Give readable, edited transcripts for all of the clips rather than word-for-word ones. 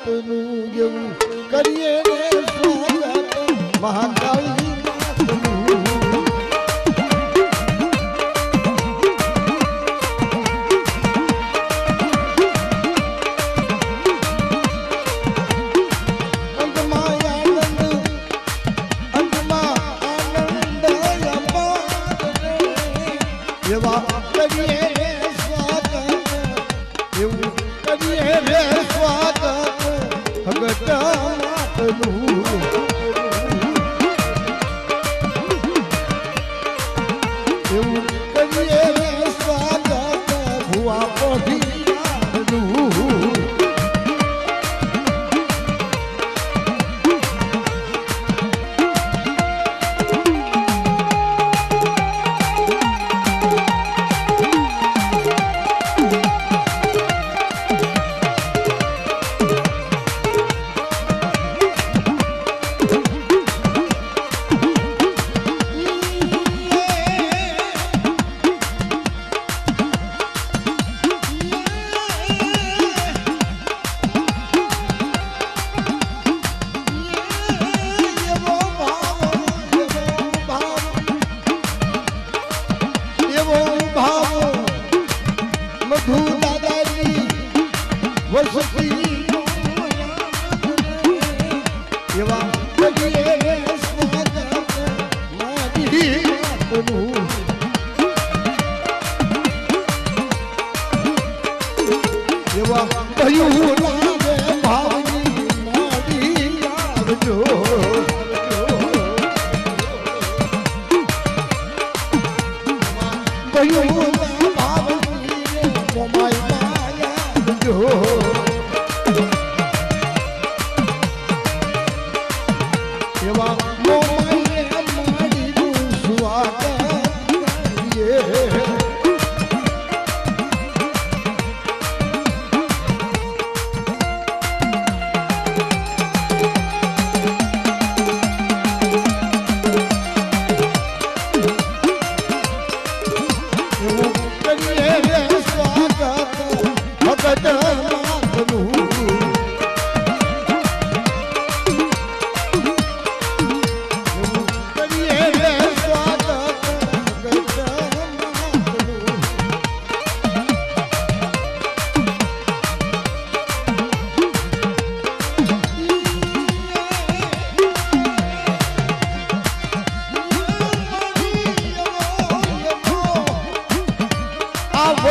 માતનું એવું કરીએ રે સ્વાગત મહાકાળી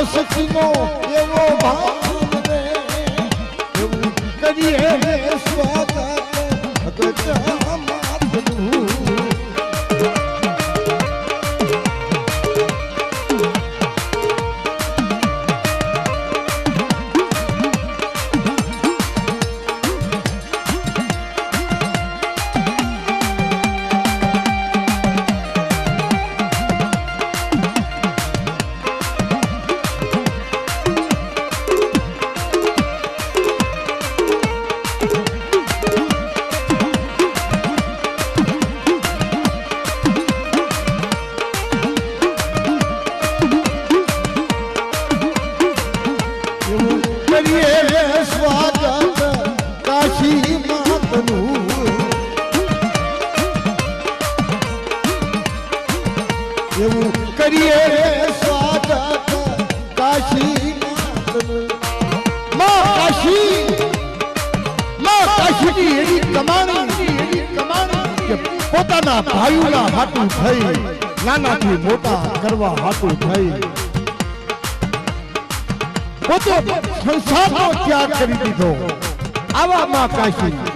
સખીનો એવો ભાવ રે એવું કરીએ રે સ્વાગત ભગત માતનું પોતાના ભાઈઓના હાટું થઈ નાનાથી મોટા કરવા હાટું થઈ પોતે સંસારનો ત્યાગ કરી દીધો આવા માં કાશી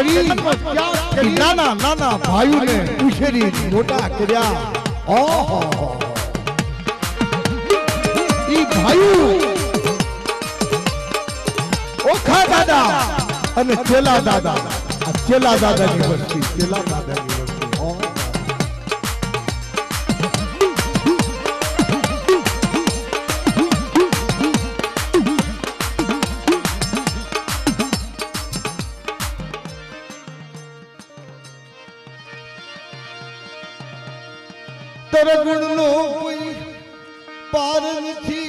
કરી નાના નાના ભાઈઓને ઉછેરી મોટા કર્યા. ઓહો ઈ ભાઈઓ ઓખા દાદા અને ચેલા દાદા, આ ચેલા દાદાની વસ્તી, ચેલા દાદાની વસ્તી. तेरे गुण नो कोई पार नहीं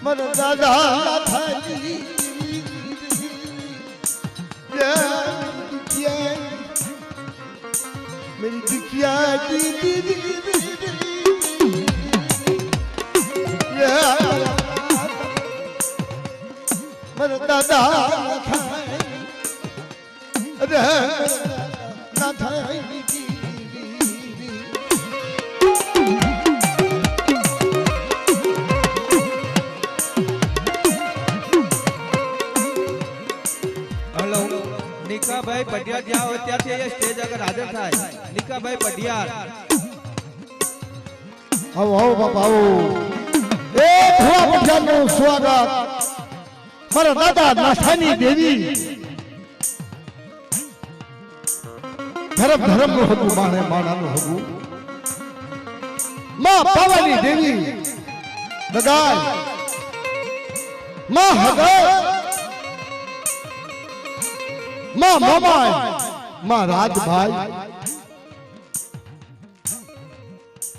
मर दादा थाली मेरी दुखिया मर दादा ना थाली निकाभाई पटियार ज्યાં હોય ત્યાંથી એ સ્ટેજ આગળ હાજર થાય. નિકાભાઈ પટિયાર આવો આવો બાપા આવો. એ ભોળા પટિયારનું સ્વાગત. મારા દાદા નાથાની દેવી ધરમ ધરમનું હતું, માણે માણાનું હતું. માં પાવાની દેવી દગાઈ, માં હગાઈ, માં મામાઈ, માં રાજભાઈ,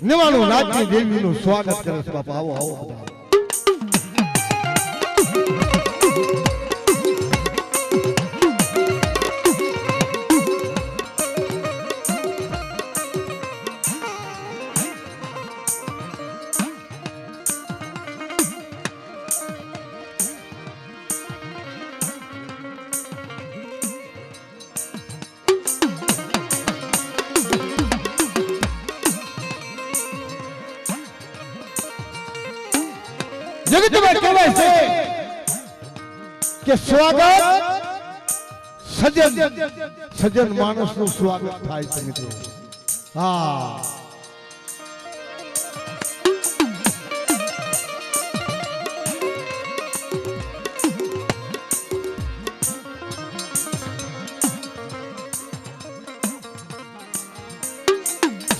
નિવાણું રાજની દેવીનું સ્વાગત કરે છે બાપા. આવો આવો બધા. જગતમાં કહેવાય છે કે સ્વાગત સજ્જન સજ્જન માણસનું સ્વાગત થાય છે મિત્રો. હા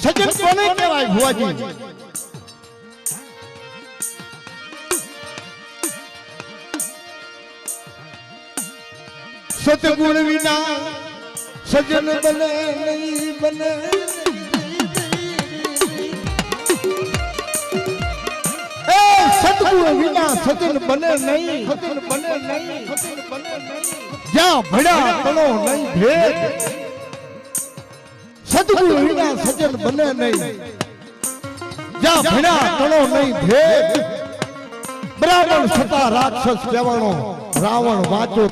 સજ્જન કોને કહેવાય ભુવાજી? सतगुण विना सजन बने नहीं बने, ए सतगुण विना सजन बने नहीं, सजन बने नहीं, सजन बने नहीं. ज्યાં ભળ્યા તણો નહીં ભેદ, સતગુણ વિના સજન બને નહીં. જ્યાં ભળ્યા તણો નહીં ભેદ. બ્રાહ્મણ છતાં રાક્ષસ કહેવાનો, રાવણ વાંચો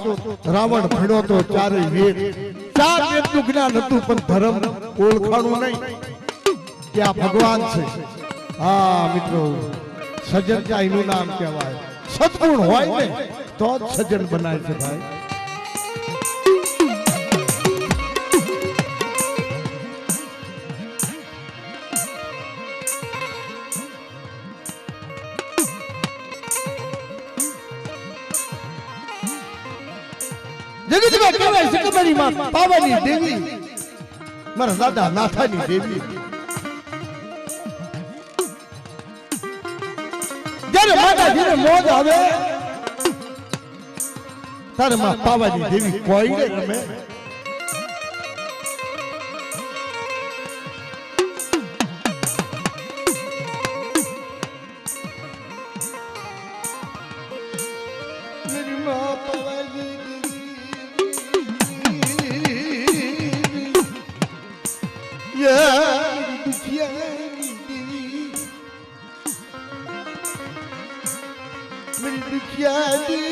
રાવણ ભણ્યો તો ચારે વેદ. ચાર વેદનું જ્ઞાન હતું પણ ધર્મ ઓળખાણું નહીં કે આ ભગવાન છે. હા મિત્રો, સજ્જન કે એનું નામ કહેવાય. સદગુણ હોય ને તો જ સજ્જન બનાય છે ભાઈ. જગતમાં કહેવાય છે કે મારી માં પાવાની દેવી, મારા દાદા નાથાની દેવી. જ્યારે માતાજીને મોજ આવે તારે માં પાવાની દેવી કોઈને રમે. मेरी माँ पाવાની मेरी दुखिया मेरी दुखिया देवी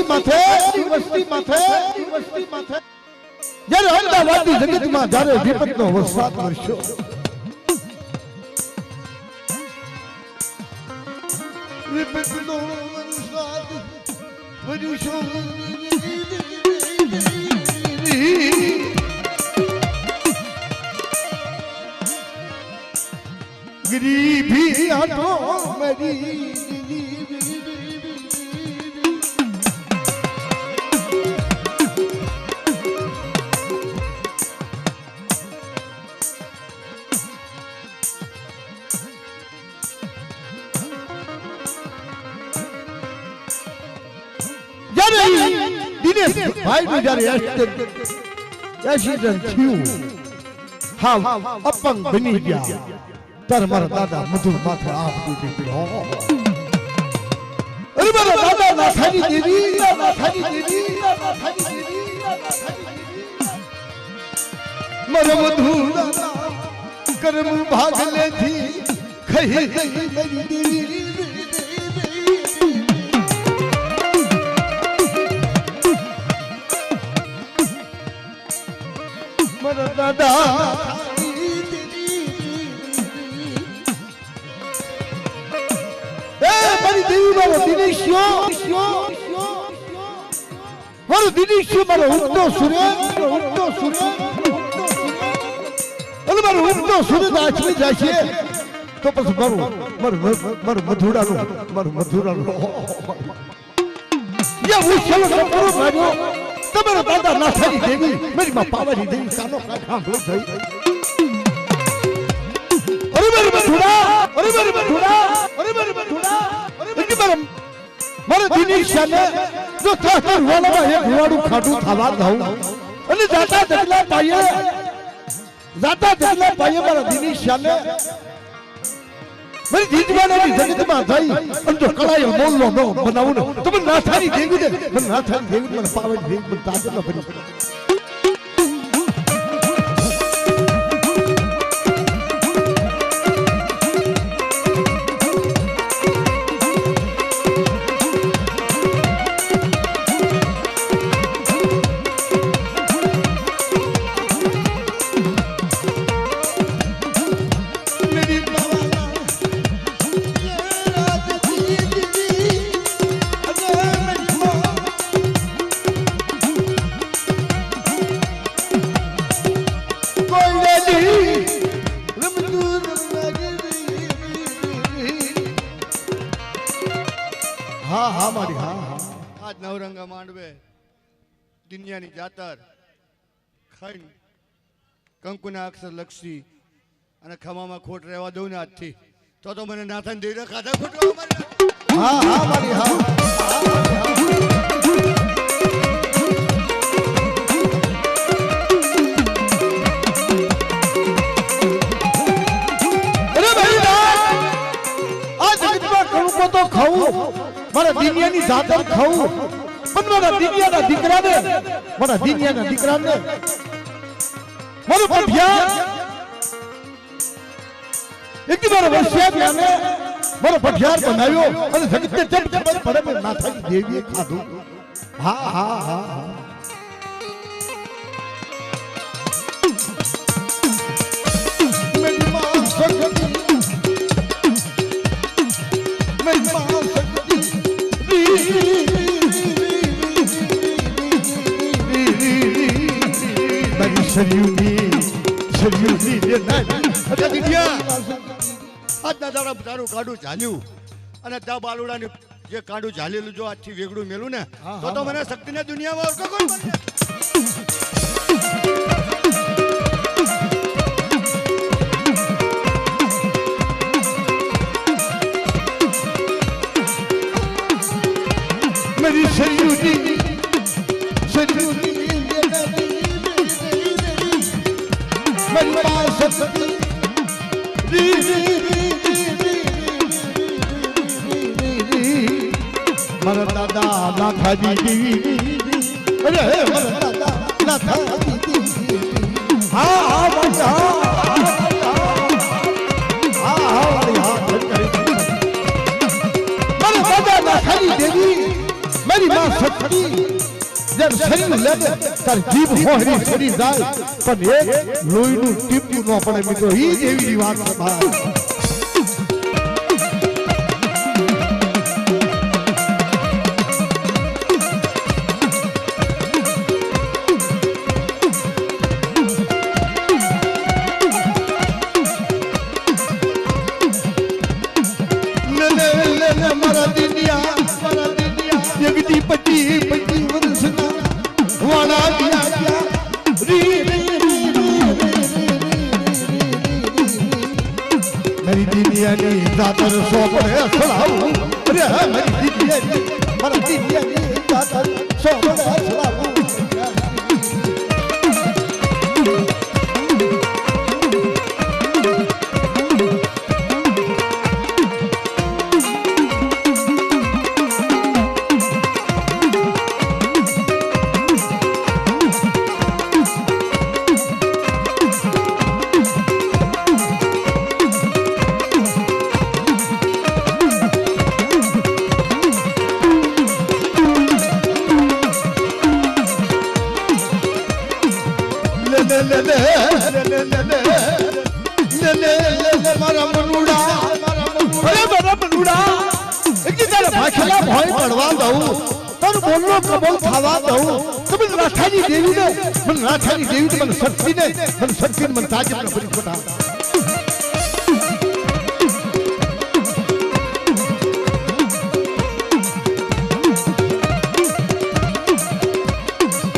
વસ્તી માથે જ્યારે અમદાવાદની જગતમાં જ્યારે વિપતનો વરસાદ વરસ્યો વિપતનો વરસાદ વરસ્યો ગરીબી આટો મરી દિનેશ ભાઈ નું જ્યારે એક્સિડન્ટ થયું હા અપંગ બની ગયા ત્યારે મારા દાદા મધુર માથે આપ દીધી પીડો અરે મારા દાદા નાથાની દેવી મારા મધુર દાદા કર્મ ભાગ લેથી ખહી ગઈ મારી દેવી દાદા મારી દેવી મારો દિનેશ્યો મારો ઉગતો સૂર્ય અને મારો ઉગતો સૂર્ય આચમી જાય છે તો પછી મારું મધુરાનું હું છેલ્લો સપરો ભાગ્યો તમારા દાદા નાથાની દેવી મારી માં પાવાની દેવી કાનો સાંભળો થઈ અરે મારી મધુરા મારે દિનેશને જો થાતર વાળામાં એક રૂવાડું ખાડું થવા દઉં અને જાતા દગલા પાયે મારા દિનેશને મારી જીજવાનાની જગતમાં થઈ અને જો કળાયો મોલ્લો નો બનાવું ને તો મને નાથાની દેવી ને મને પાવાની દેવી મને તાજર ન બની આજ નવરંગા માંડવે દુનિયાની જાતર ખંડ કંકુના અક્ષર લક્ષી અને ખમામાં ખોટ રહેવા દઉં ને આજથી તો મને નાથન દેવી ખાધા ખોટવા મારી મારા દિનિયાની જાતર ખાવું પણ મારા દિનિયાના દીકરાને મારો પઠિયા એક મારો વસ્યા મારો પઠિયાર બનાવ્યો અને જગતને ચટ ખબર પડે મેં નાથાની દેવીએ ખાધું હા મેરી માં સગતી આજના તારું કાંડું ઝાલ્યું અને તા બાલુડાની જે કાંડું ઝાલેલું જો આજથી વેગડું મેલું ને તો મને શક્તિના દુનિયામાં કોણ मेरी सयूरी मेरी मां सती મારા દાદા નાથાજી દેવી અરે મારા દાદા નાથાજી દેવી હા મારા દાદા નાથાજી દેવી मेरी मां शक्ति जब शरीर लगे तर जीभ होहरी सड़ी जाए पण एक लोहीનું ટીપું ન પડે મિત્રો ઈ દેવીની વાત છે ભાઈ મારા દીદિયા જગતી પતિ પતિ વર્ષના વાળા દિયા રી मेरी दीदिया ने दातर सोपड़े सड़ाऊ अरे मेरी दीदिया ने मारा दीदिया ने दातर सोपड़े सड़ाऊ मारा मनुड़ा अरे मारा मनुड़ा एक तारा भाखला भय पड़वा दऊ तर बोलनो कबूल थावा दऊ तुम राठानी देवी ने मन राठानी देवी मन शक्ति ने मन ताज मन बड़ी छोटा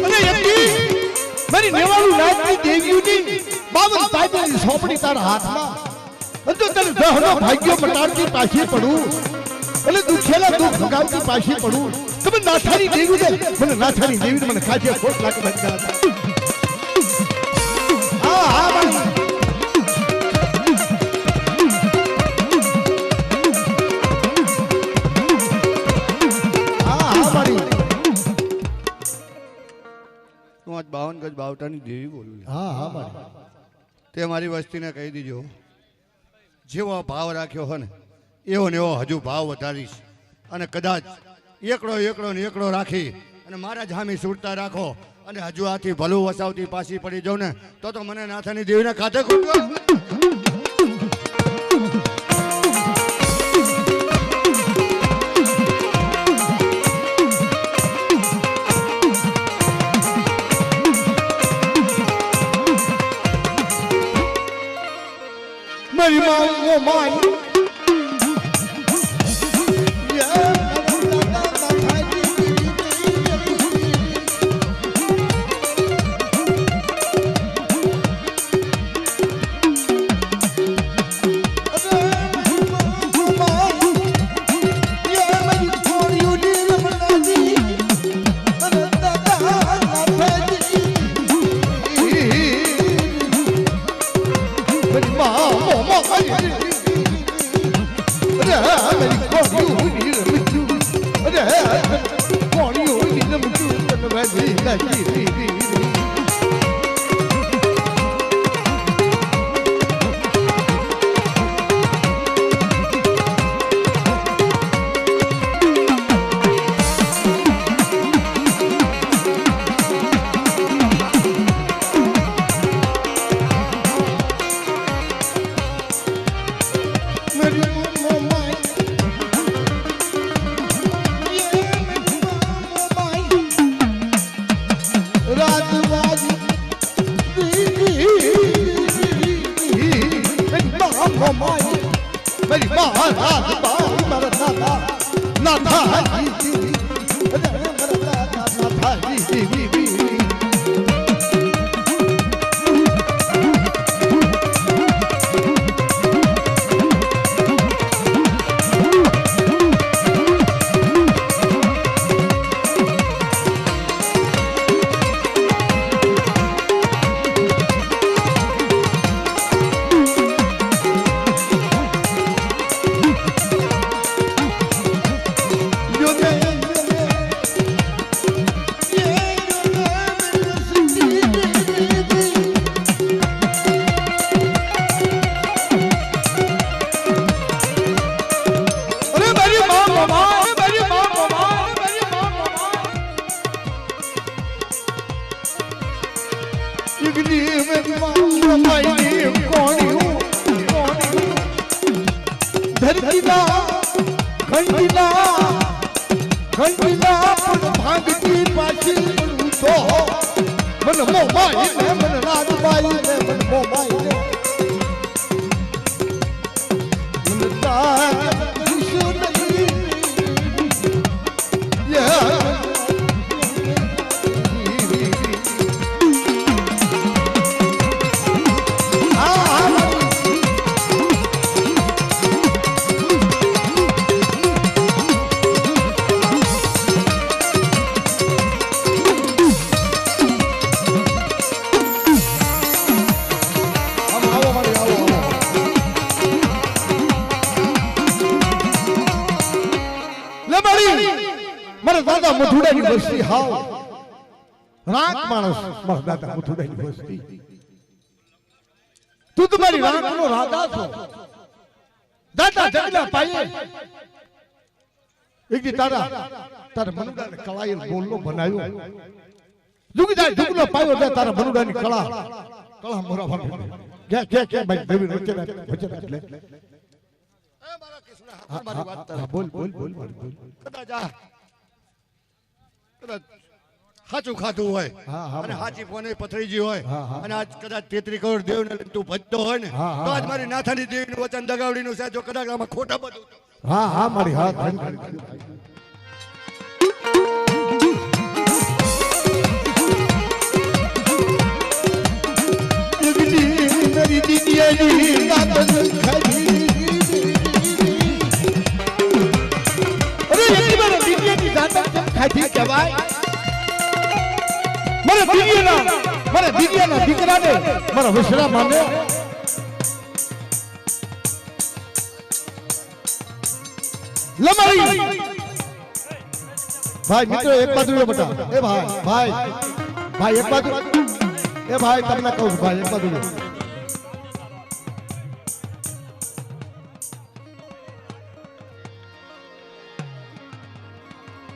अरे यति मेरी नेवालू रात की देवियों ने बावन ताजनी सोपड़ी तारा हाथ में तो तेरे दहनो भाग्यो पटार की पाछी पड़ू अरे दुखेला दुख भगाव की पाछी पड़ू तुम नाथानी देवी दे मैंने नाथानी देवी ने मैंने खाजे खोट लाके बैठ गया हां भाई हां भाई तो आज 52 गज बावटानी देवी बोलू हां भाई તે મારી વસ્તીને કહી દીજો જેવો ભાવ રાખ્યો હોય ને એવો ને એવો હજુ ભાવ વધારીશ અને કદાચ એકડો રાખી અને મારા જામી છૂટતા રાખો અને હજુ આથી ભલું વસાવતી પાછી પડી જાઉં ને તો મને નાથાની દેવીને ખાતે ખોટો मेरी माँ वो माँ मेरी माँ ઘંટીના પણ ભાંગતી પાછી બનવું તો મન મોબાઈ ને મન રાજબાઈ ને મન મોબાઈ ને મન તાર વિશ્વ નહીં દાદા મથુડાની વસ્તી હાવ રાત માણસ મારા દાદા મથુડાની વસ્તી તું તમારી રાતનો રાજા છો દાદા જગના પાયે એક દી તારા મનુડાને કળાએ બોલનો બનાવ્યો જુગનો પાયો દે તારા મનુડાની કળા મોરા ભાઈ કે ભાઈ દેવી વચ્ચે લે મારા કૃષ્ણ મારી વાત તારા બોલ કદાચ સાચું ખાતું હોય અને સાચી ફોને પથરીજી હોય અને આજ કદાચ 33 કરોડ દેવ ને તું ભજતો હોય ને તો આજ મારી નાથાની દેવીનું વચન દગાવડીનું છે જો કદાચ આમાં ખોટા બધું હા મારી હાથ मेरी दुनियानी दातन खाई अरे ये मेरा दुनियानी दातन खाई क्या भाई મારા દીકરાના દીકરાને મારા વિશ્રા માને લમારી ભાઈ મિત્રો એક બાજુ બેટા એ ભાઈ એક બાજુ એ ભાઈ તમને કહું ભાઈ એક બાજુ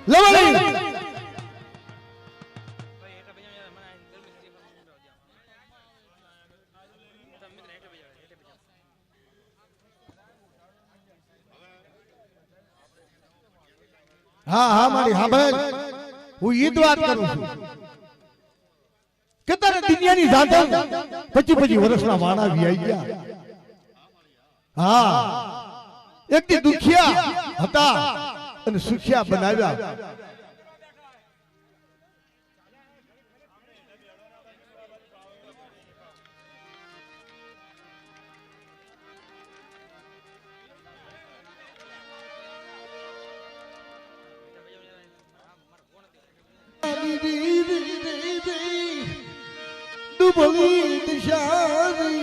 લમારી હા મારી હા ભાઈ હું ઈ જ વાત કરું છું કે તારે દુનિયાની જાતર 25 વર્ષના વાણા વી આવી ગયા હા એક દી દુખિયા હતા અને સુખિયા બનાવ્યા ડૂબલી દિશારી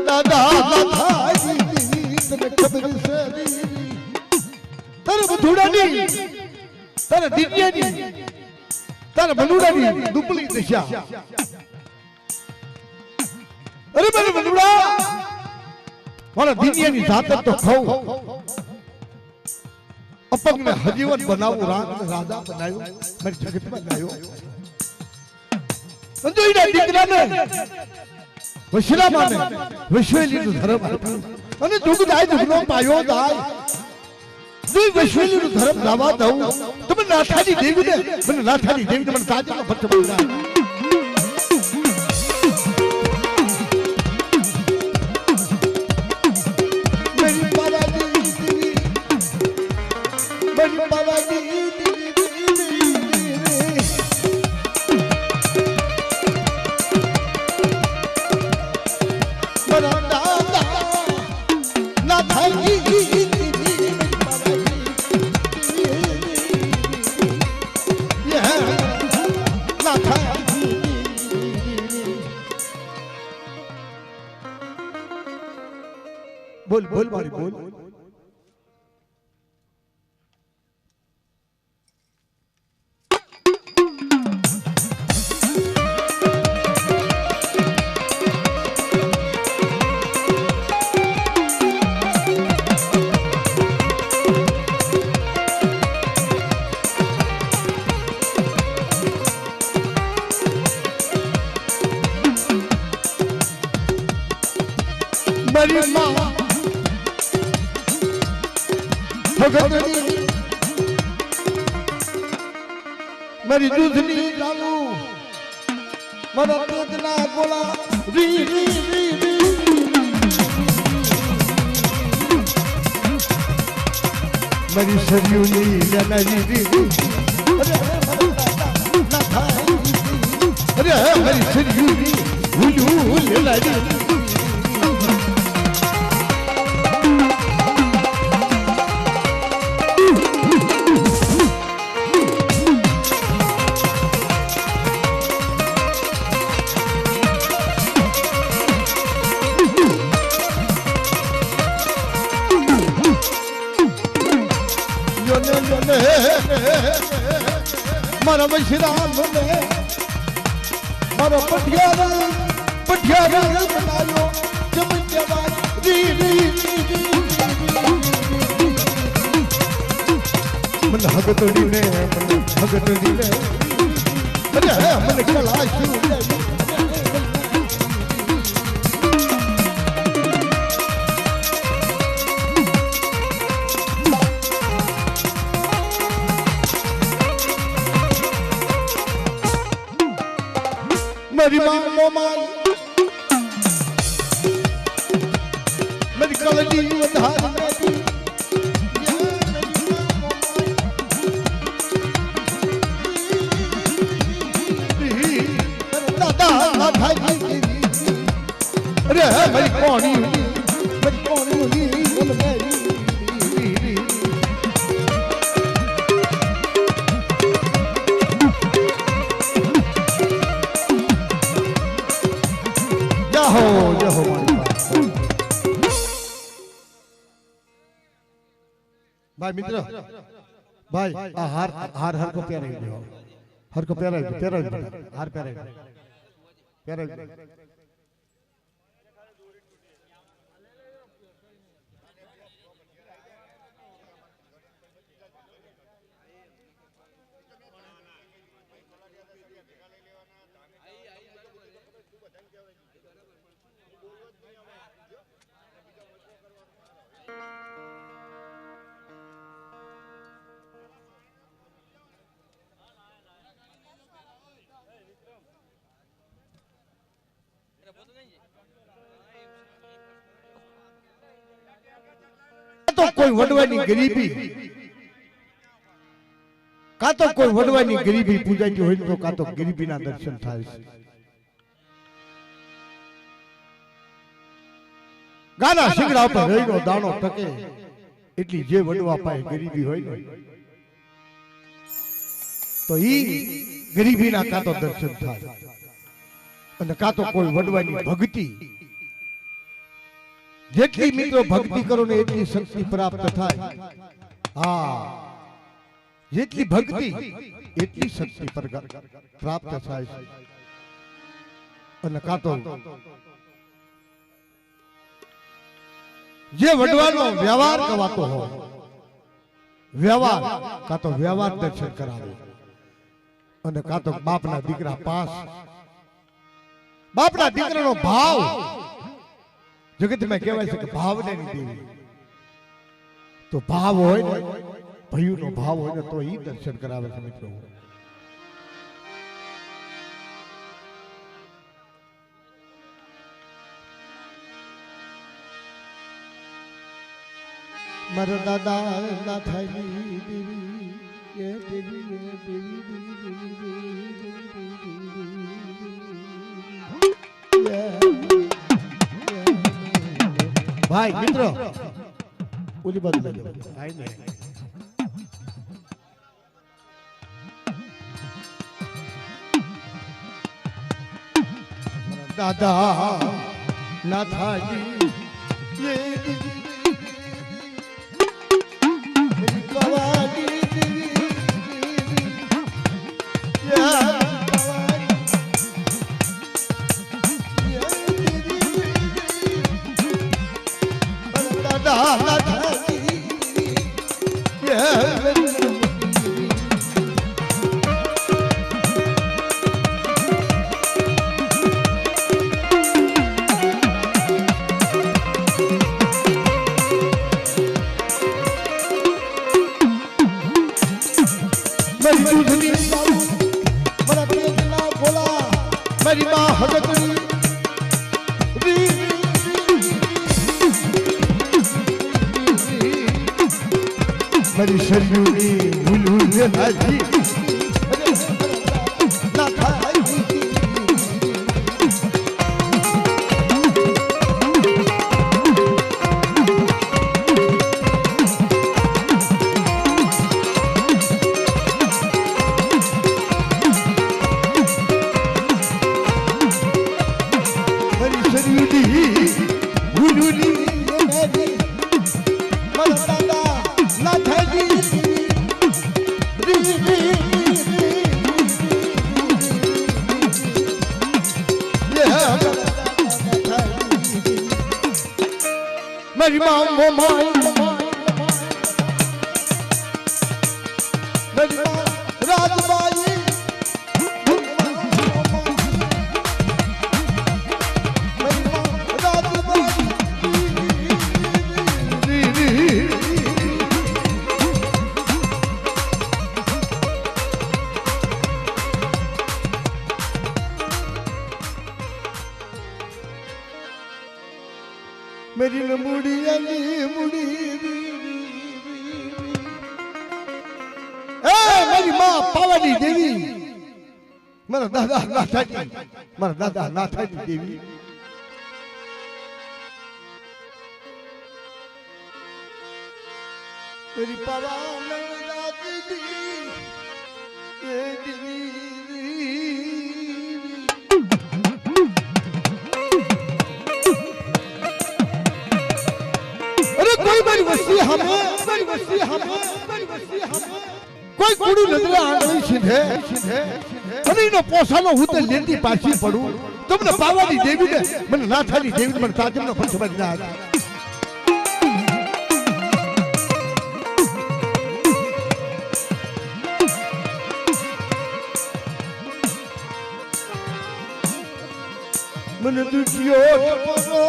દાદા તને ખબર છે તારે મથુડાની તારે દિવ્યાની તારે મનુડાની ડૂબલી દિશા અરે મને મનુડા મારા દિવ્યાની જાતર તો ખાવ અપંગને હજીવન બનાવું રાજા બનાવ્યો મારી જગતમાં લાવ્યો સંજોઈના દીકરાને વશિલામાને વૈશ્વેલીનું ધર્મ આપ્યું અને જુગદાય જુગનો પાયો દાય જો વૈશ્વેલીનું ધર્મ લાવા દઉં તમે નાથાની દેવીને મને તાજનો ભટ્ટ બનાવ બોલ મારી બોલ મારી માં ભગતની મારી દૂધની ચાલુ મારા તેજના ગોળા રી રી રી રી મારી સરયુની લેનારી રી અરે મારી સરયુની હુલું લેનારી મારા વૈશ્રામ મારો પઠિયારા બનાવ્યો જમજવા રી રી મને હગતડી ને અરે મને કલા શું मेरी माँ माई मेरी कलजी उधार दादा भाई अरे मेरी कौनी भाई मित्र भाई हार को प्यारे हर को प्यारा हार प्यारे तो कोई वडवानी गरीबी का तो कोई वडवानी गरीबी पूजाती होय तो का तो गरीबी ना दर्शन थाय गाना सिंगड़ा पर रहीनो दाणो टके એટલી જે વડવા પાય ગરીબી હોય ને તો ઈ ગરીબીના કા તો દર્શન થાય અને કા તો કોઈ વડવાની ભક્તિ જેટલી મિત્રો ભક્તિ કરો ને એટલી શક્તિ પ્રાપ્ત થાય હા જેટલી ભક્તિ એટલી શક્તિ પ્રાપ્ત થાય અને કા તો જે વડવાનો વ્યવહાર કવાતો હોય વ્યવહાર કા તો વ્યવહાર દર્શન કરાવે અને કા તો બાપના દીકરા પાસ બાપના દીકરાનો ભાવ जगत में कहवाय છે કે ભાવને ની દેવી તો ભાવ હોય ને ભયુનો ભાવ હોય ને તો ઈ દર્શન કરાવે છે મિત્રો મારા દાદા ના થાય દેવી એ દેવી भाई मित्र उली बात ले लो आई नहीं दादा ना था ये कवाली મારી શરીરની ભૂલું જે નાજી ના થાય मेरी माँ वो माई मेरी माँ राजबाई मेरी माँ राजबाई मेरी मुड़ी मुड़ी मेरी माँ पावानी देवी मारा दादा नाथानी देवी मेरी पावानी कोई मेरी वस्ती हमें कोई कुड़ी नजर आंगणी सीधे અને નો પોસાનો હું તે લેતી પાછી પડું તમને પાવાની દેવી ને મને નાથાની દેવી મને તાજમનો પણ સમજ ના આવી મને દુખિયો ટપરો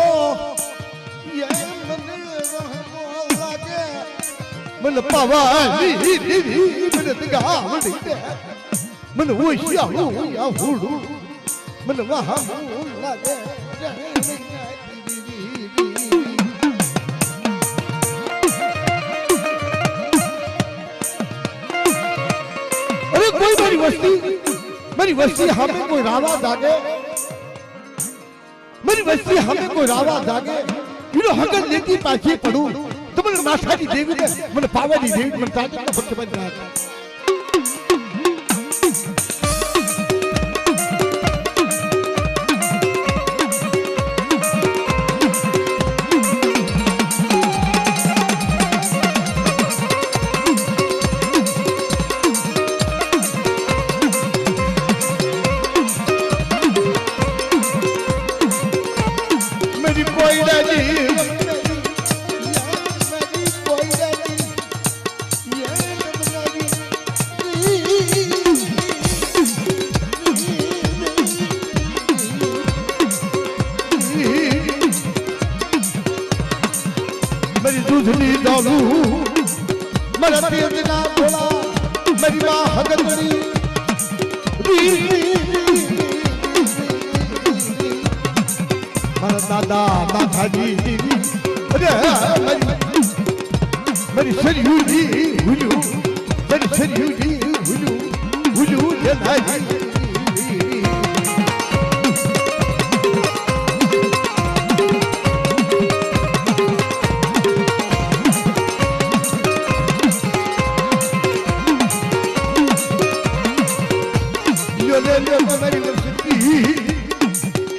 મને પાવાની દેવી મને તગાવડી દે મને ઓશિયા હુડું મને વાહ લાગે અરે કોઈ મારી વસ્તી હમે કોઈ રાવા જાગે મારી વસ્તી હમે કોઈ રાવા જાગે ઈનો હગન લેતી પાછી પડું તમને નાથાની દેવી ને મને પાવાની દેવી મને તાજમનો પણ સમજ ના આવી मेरी दूधनी डालू मेरा तेज ना बोला मेरी माँ हगतनी मेरा दादा नाथाजी अरे मेरी शरीर जी हुलू मेरी शरीर जी हुलू जनाजी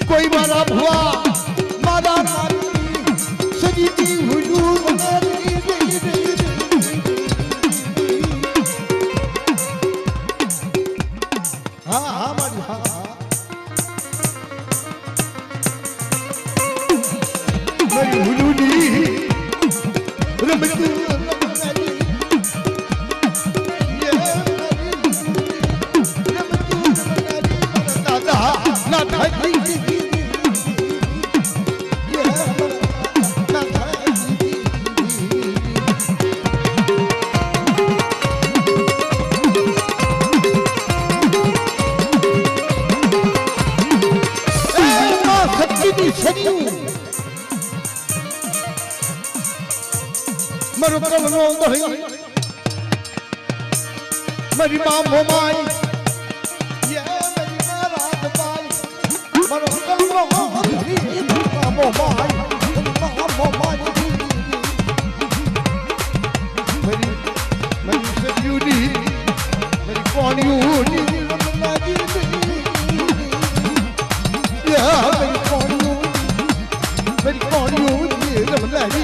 कोई मारा भुआ मारा सजीती हुजूर हाँ हाँ मारी हाँ मेरी हुजूरी रमतू मरो कल नो दही मेरी माँ मोमाई ये मेरी माँ रात बाई मरो कलमो धरी माँ मोमाई माँ मोमाई मेरी मेरी सजूनी मेरी कौनियूनी या मेरी कौनियूनी रमलानी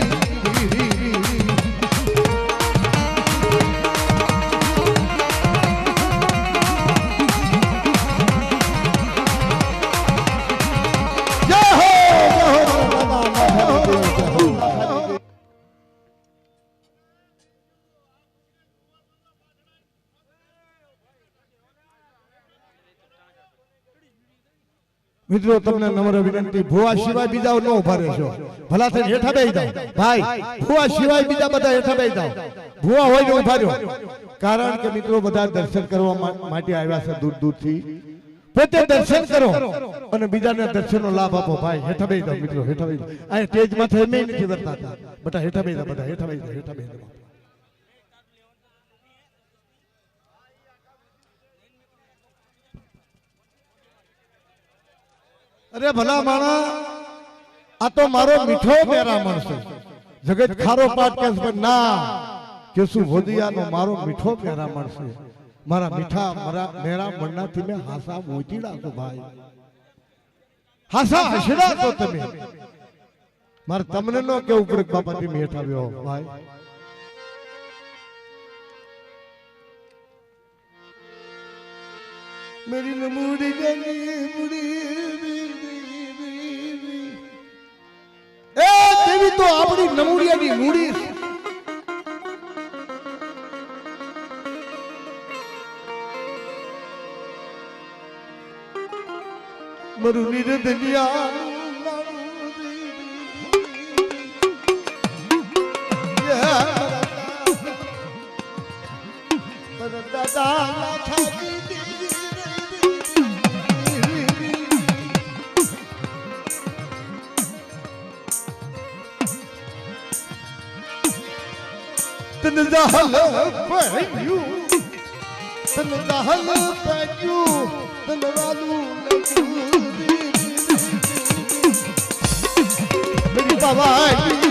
મિત્રો તમને નમ્ર વિનંતી ભુવા સિવાય બીજા ન ઉભા રહેશો ભલા થઈને હેઠા બેસી જાઓ ભાઈ ભુવા સિવાય બીજા બધા હેઠા બેસી જાઓ ભુવા હોય ને ઉભા રહ્યો કારણ કે મિત્રો બધા દર્શન કરવા માટે આવ્યા છે દૂર દૂરથી પોતે દર્શન કરો અને બીજાને દર્શનનો લાભ આપો ભાઈ હેઠા બેસી જાઓ મિત્રો હેઠા બેસી જાઓ આ સ્ટેજમાં થઈ મેં નથી વર્તા બધા હેઠા બેસી જાઓ બધા હેઠા બેસી જાઓ હેઠા બેસી જાઓ અરે ભલા માણા આ તો મારો મીઠો મેરામણ છે જગત ખારો પાટ કે પણ ના કેસુ ભોદિયાનો મારો મીઠો મેરામણ છે મારા મીઠા મારા મેરામણનાથી મેં હાસા મોતીડા તો ભાઈ હાસા હસડા તો તમે મારે તમને નો કેવું પડે બાપાથી મેઠ આવ્યો ભાઈ मेरी नमूड़ी गली मुड़ी ए देवी तो આપણી નમૂડિયાની મૂડી મરુની રે દનિયા દાદા છાતી तन दहल पहयू तन दहल पहयू तन वालू लगू मेरी बाबाई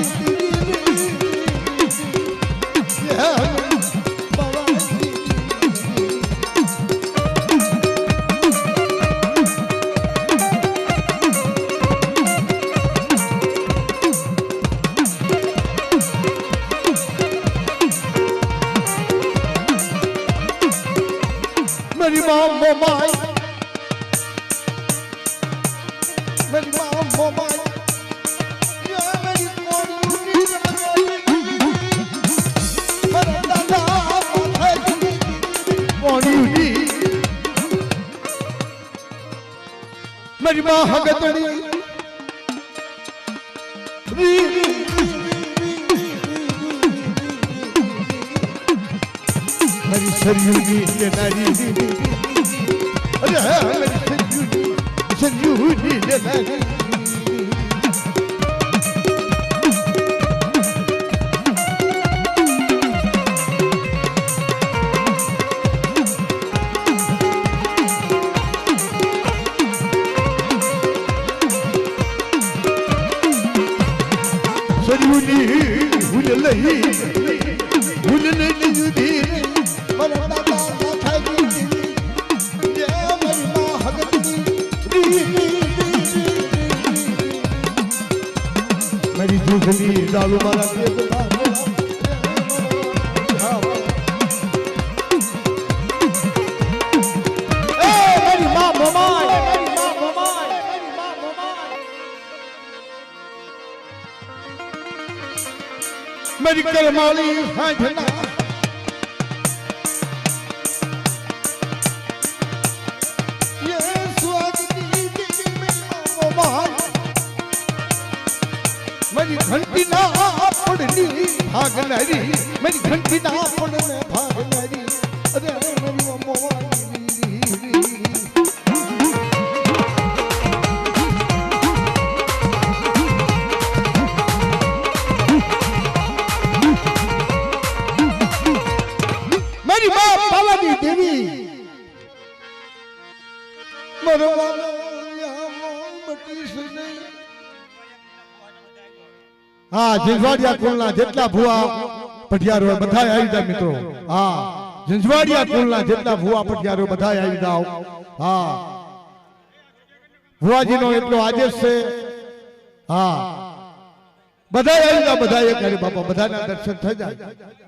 मेरी माँ मोमाई मेरी माँ मोमाई ये मेरी मोनी मेरा दादा मोनी मेरी माँ हगतड़ी मेरी सरयूनी ये नारी अरे मेरी सरयूनी ये नारी सरयूनी हुललही हुललही धीरे मेरी जूझली डालू मारा मेरी माँ मोमाई मेरी करमाली हाथना मेरी घंटी ना पड़नी भागनारी मेरी घंटी ना पड़ने भागनारी अरे मेरी मम्मा मेरी माँ पावानी ભુવાજી દેવી મરવાનો હા જીંજવાડિયા કુળના જેટલા ભુવા પઢિયાર હોય બધા આવી જાય મિત્રો હા જીંજવાડિયા કુળના જેટલા ભુવા પઢિયાર હોય બધા આવી જાઓ હા ભુવાજીનો એટલો આદેશ છે હા બધા આવી જાઓ બધા એક હરી બાપા બધાના દર્શન થઈ જાય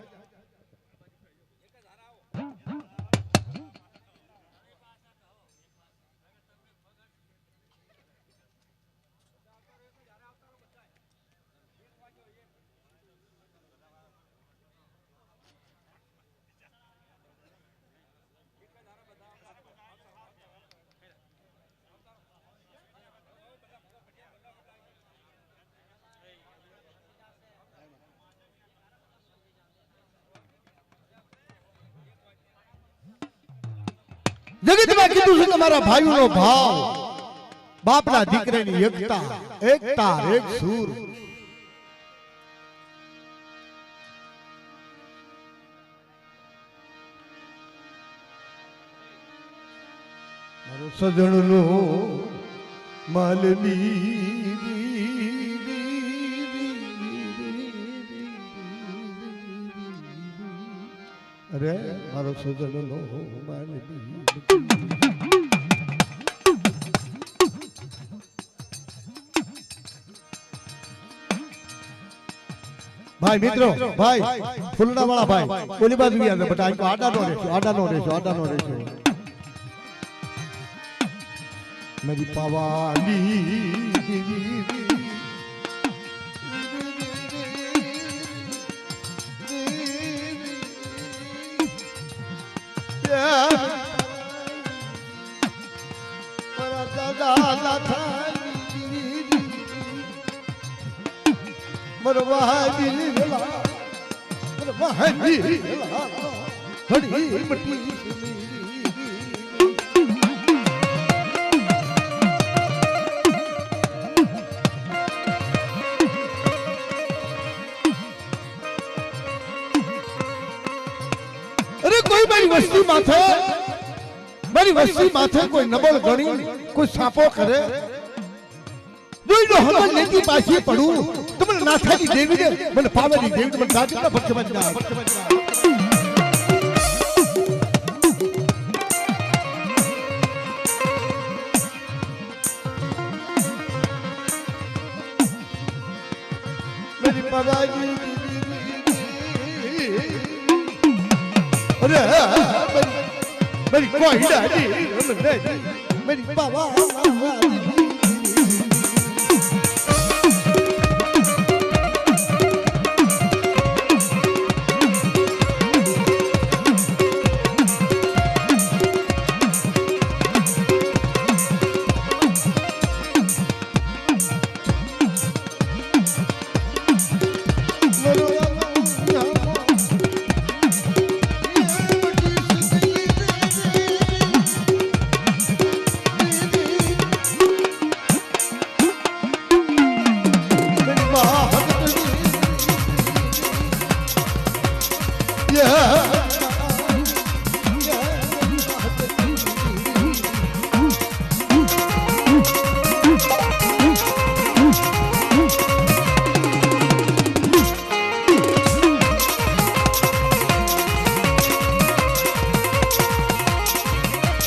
જગતમાં કીધું છે તમારા ભાઈઓનો ભાવ બાપના દીકરાની એકતા એકતા એક સૂર મારો સજણનો માલની અરે મારો સજણનો માલની ભાઈ મિત્રો ભાઈ ફૂલના વાળા ભાઈ ઓલી બાજુ ગયા બટા આડાનો રહેશો मेरी पवाली મારી વસ્તી માથે કોઈ નબળ ગણી કોઈ સાપો કરે જોઈ લો હવે લેતી પાછી પડું તમને નાથાની દેવીને મને પાવેલી દેવીને મને દાદીના ભટકવા જાય मेरी पवाली अरे मेरी कोई नहीं मेरी बाबा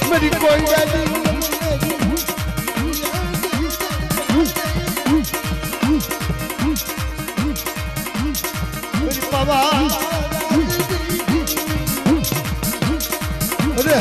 मेरी कोई मेरी बाबा अरे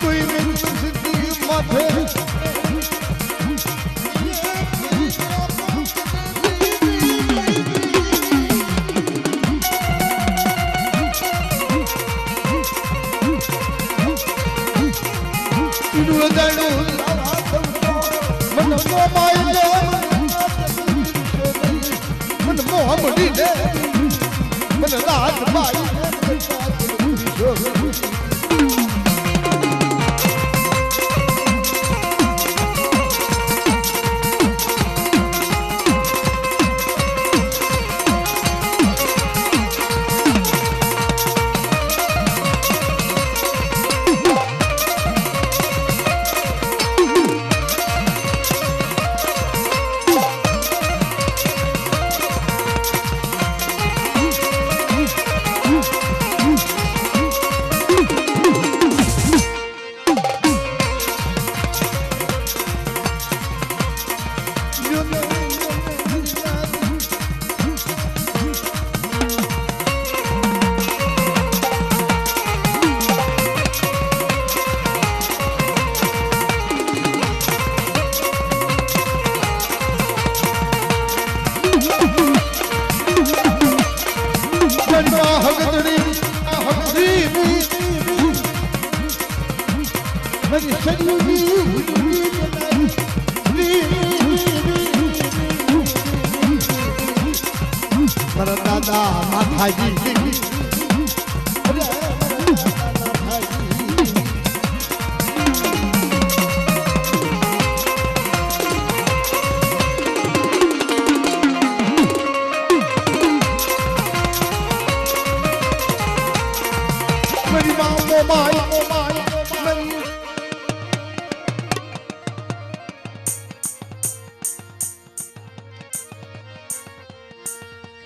कोई मेरी जिंदगी माथे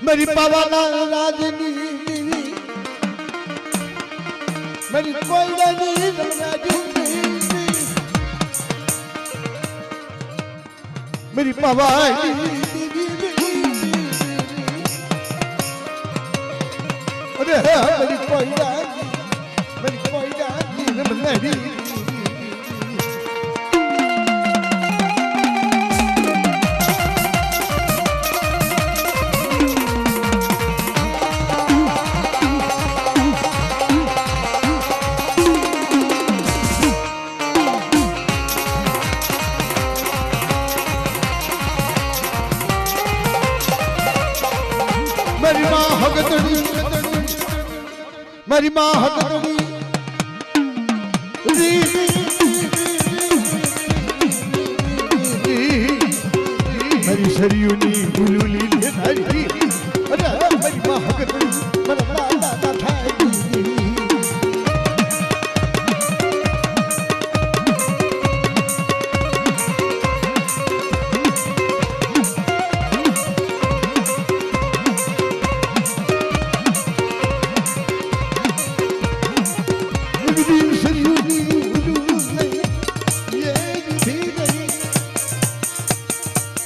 मेरी पावाला राजनी मेरी कोई राजनी मेरी पावाली अरे मेरी कोई राजनी मेरी मेरी माँ हगतड़ी मेरी शरीयुनी गुलुली धारी अरे मेरी माँ हगतड़ी मेरा दादा धारी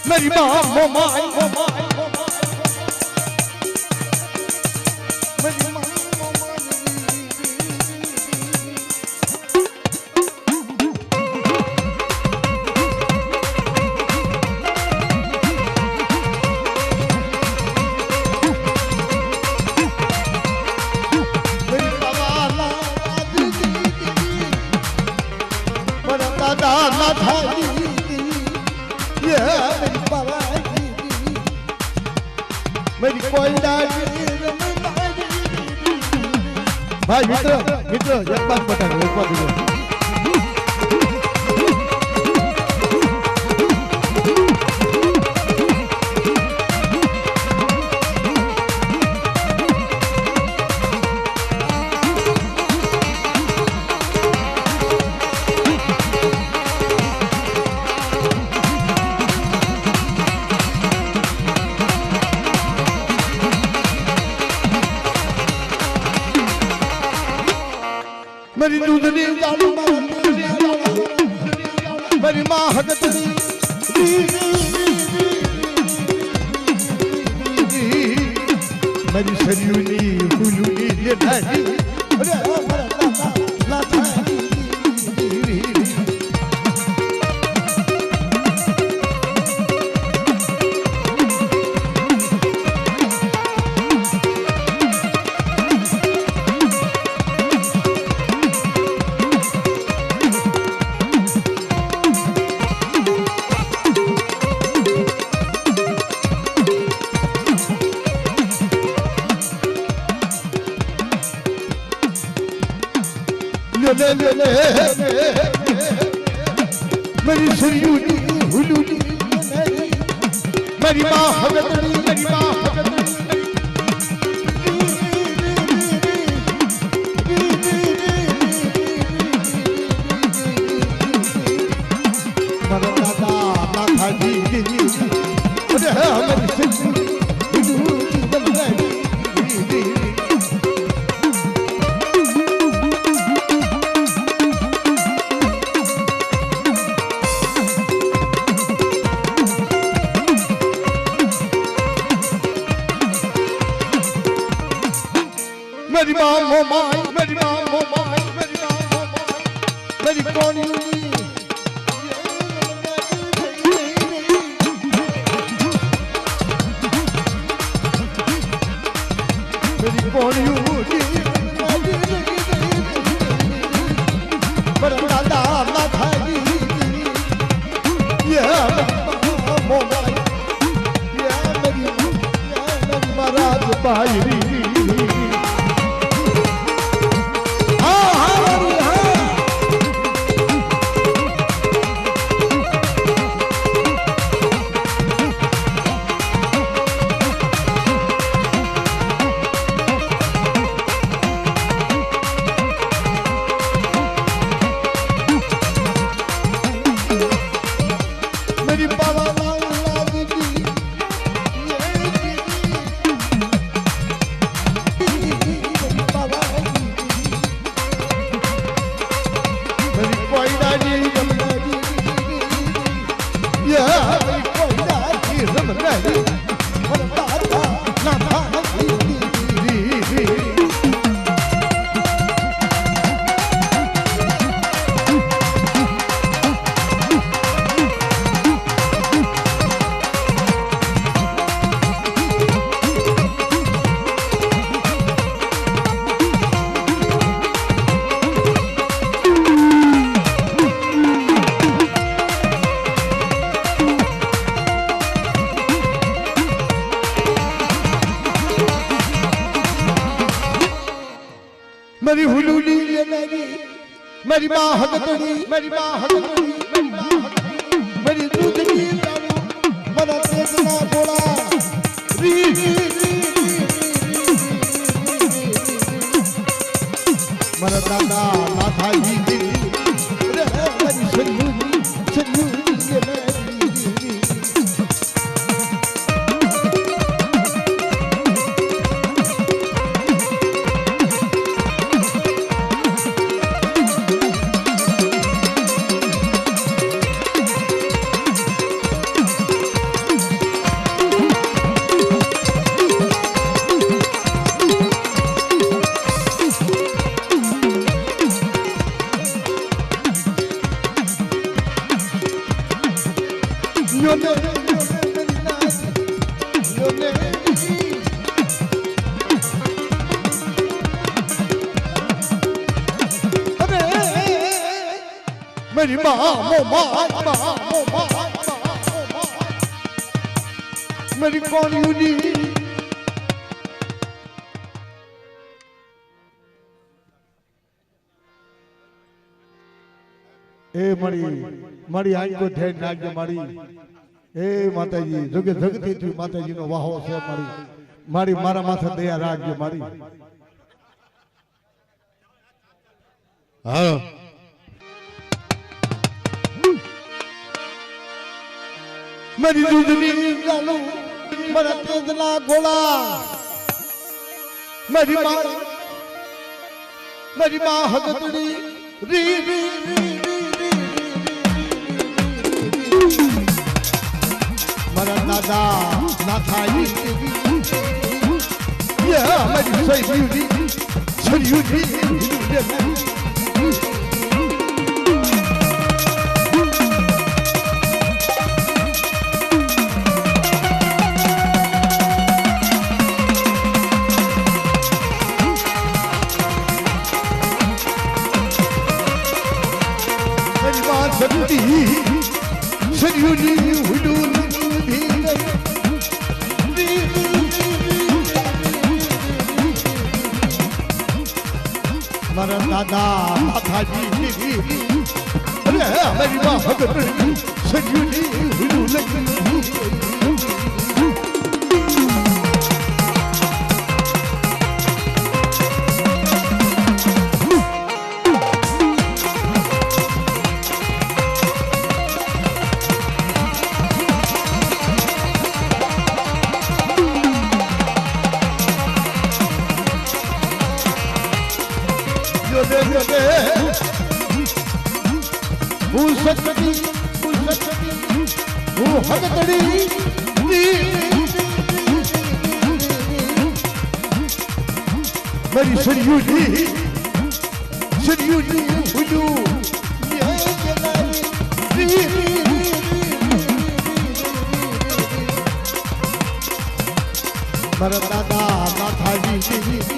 मेरी माँ मोमाई मेरी माँ मेरी बाबा मेरा दादा ना था मेरी कोई भाई मित्र एक बात बता दो एक बात मेरी दूधनी दालू मेरी माँ हगतनी मेरी शरीयुनी गुलुनी ये धारी अरे मेरा दादा धारी मेरी सरयूनी हुलूनी मेरी माँ हगतनी मेरी माँ मेरी माँ मोमाई मेरी माँ मोमाई मेरी माँ मोमाई मेरी कौन मेरी कौन दादा माथा ये मोमाई ये मेरी महाराज बाहरी मेरी हुलूली ये मेरी माँ हगतड़ी मेरी माँ हगतड़ी मेरी माँ हगतड़ी मेरी दूधनी मना तेजना बोला री मना दादा माथा ही मेरी सरयूनी सरयूनी ये मेरी माँ मेरी कौन यूनी ए मारी आंख को ध्यान नाखजो मारी ए माताजी जगे जगती थी माताजी नो वाहो से मारी मारा माथा दया राखजो मारी हाँ मेरी दूधनी लालू मेरा तेजना गोला मेरी माँ हगतड़ी री री मेरा दादा नाथाई ये मेरी सरयूनी सरयूनी हुलूनी मेरा दादा माथा जी मेरी माँ भगतड़ी सजनी हुलू लगी मेरी सरयूजी सरयूजी हुजू मेरा दादा माथा जी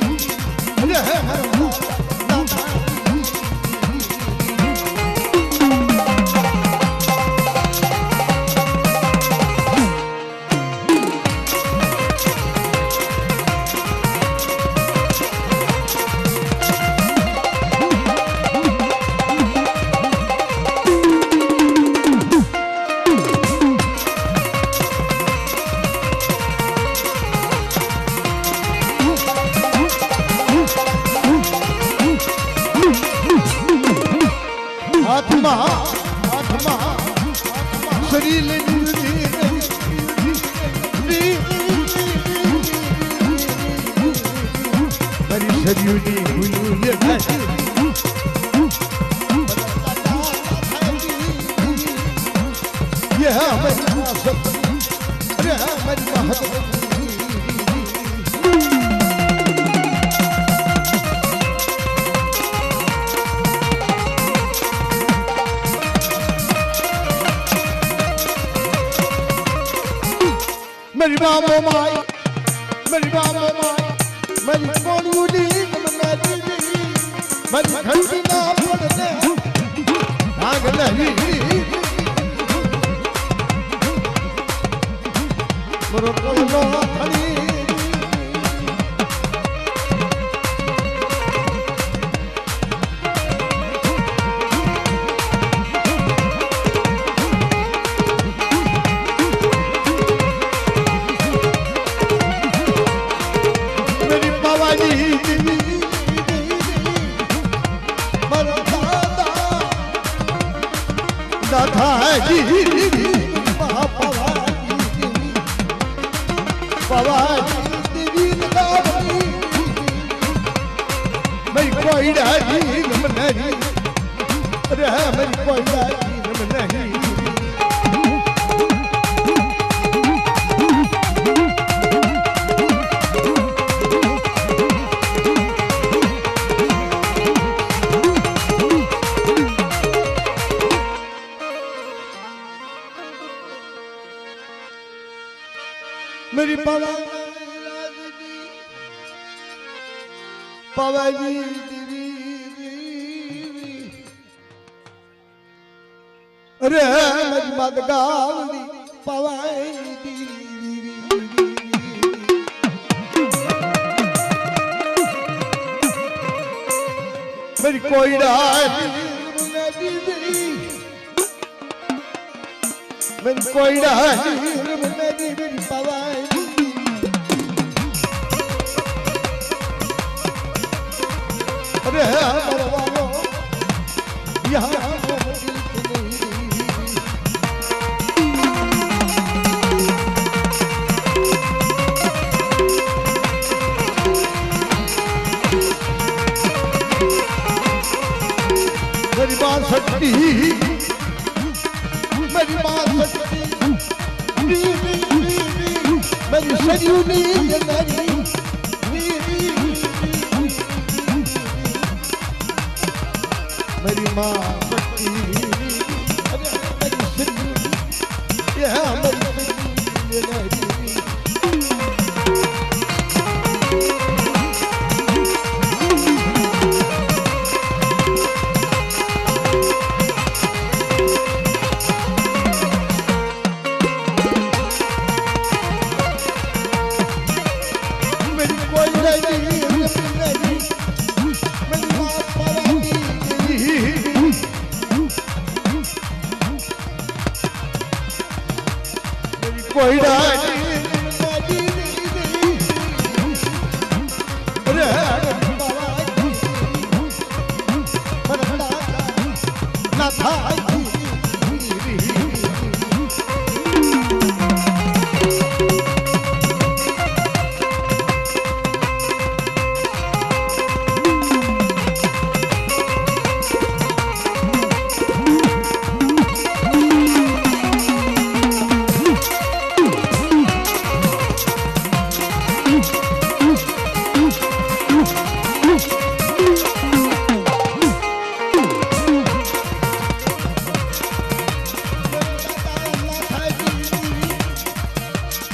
आत्मा आत्मा शरीर मेरी शरीर ये है मेरी बाबो माई मेरी बाबो माई मेरी कोलूली मेरी घंटी ना पड़ने भाग नहीं मरो कोलो खड़ी मेरी कोई नहीं अरे मेरी कोई नहीं मेरी पवाजी अरे मेरी मत गावली पवाजी मेरी कोई मेरी कोई मेरी पवाजी अरे मरवालो यहाँ मेरी बात सच्ची मेरी बात सच्ची मेरी सजूनी मेरी माँ सच्ची मेरी सजूनी यह मेरी કોઈડાની રે ના થાય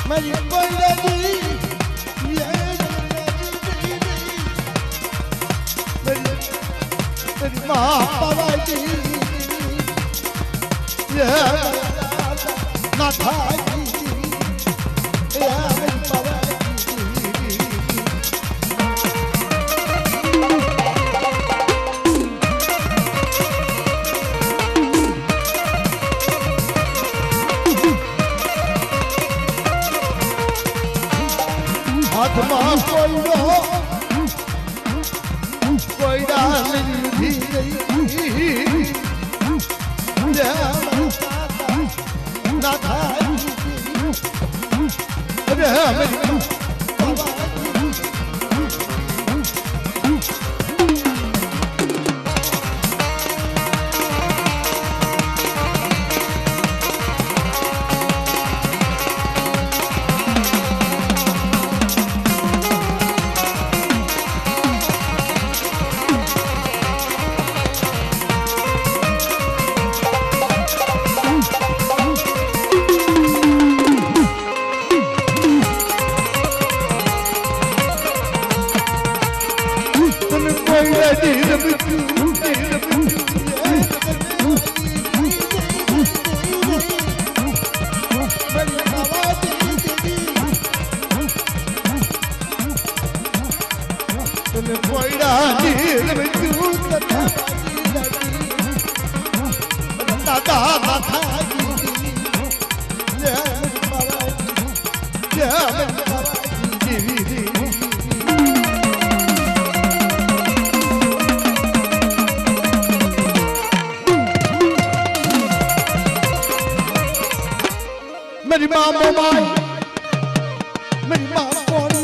મારી કોઈડાની મારી મા પાવાજી ના થાય હાથમાં કોઈડો કોઈડા લીધી ના થાય मेरी माँ मोमाई मेरी माँ कोनी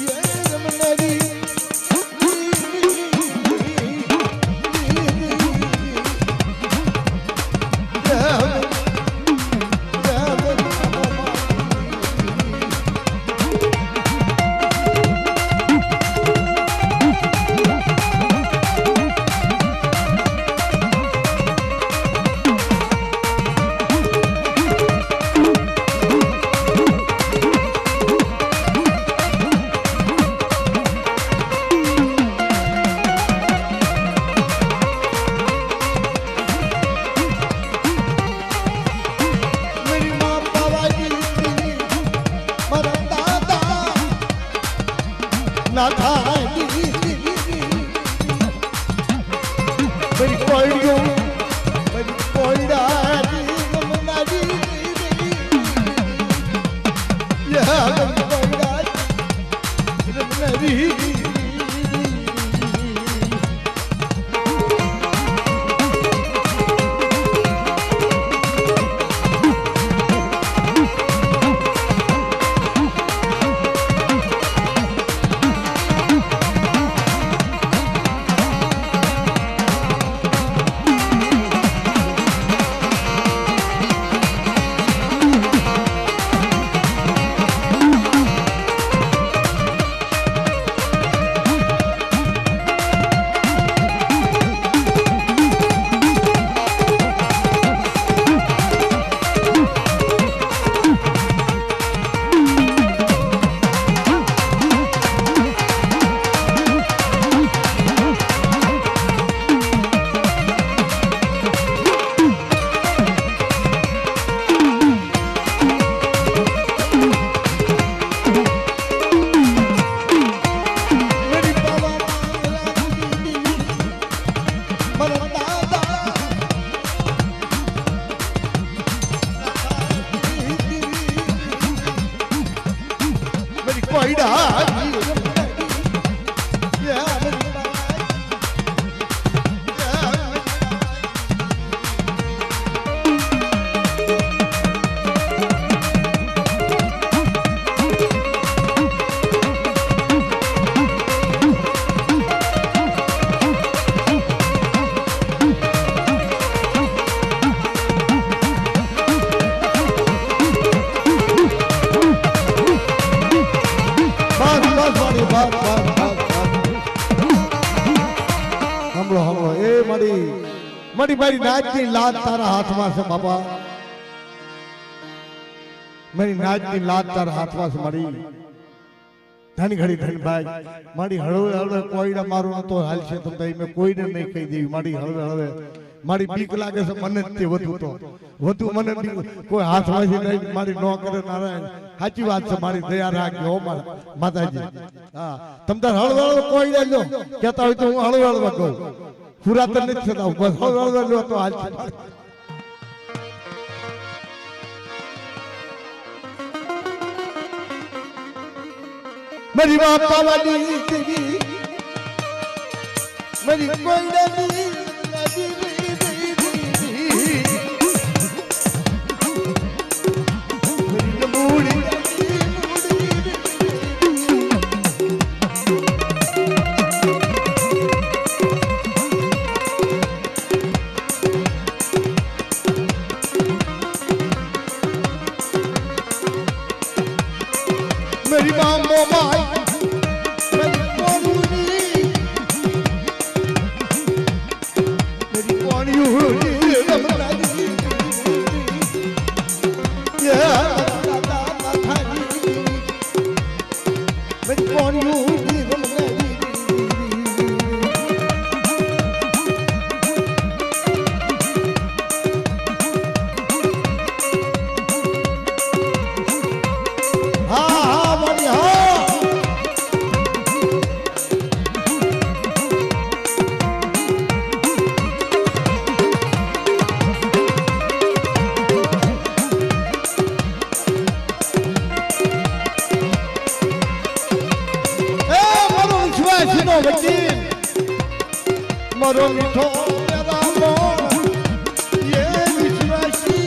ये रमनेरी મારી નાચની લાત તારા હાથમાં છે બાપા, મારી નાચની લાત તારા હાથમાં છે મારી ધન ઘડી ધન ભાઈ મારી હળવે હળવે કોઈને મારું નતો હાલ છે તો મેં કોઈને નહીં કહી દેવી મારી હળવે હળવે મારી બીક લાગે છે મને જ તે વધુ તો વધુ મને કોઈ હાથમાંથી નહીં મારી ન કરે નારાયણ સાચી વાત છે મારી દયા રાખજો હો માતાજી હા તમ તાર હળવે હળવે કોઈ લેજો કહેતા હોય તો હું હળવે હળવે કહું પૂરા તો નથી થતા બસ હળવે હળવે લો તો હાલ છે मेरी बापा वाली तेरी मेरी कोई नहीं मेरी मामो माई मेरी कोनी मेरी कोनी रमना दी ये मेरी कोनी रमना दी मरो मिठो मेरा मोर ये विश्वासी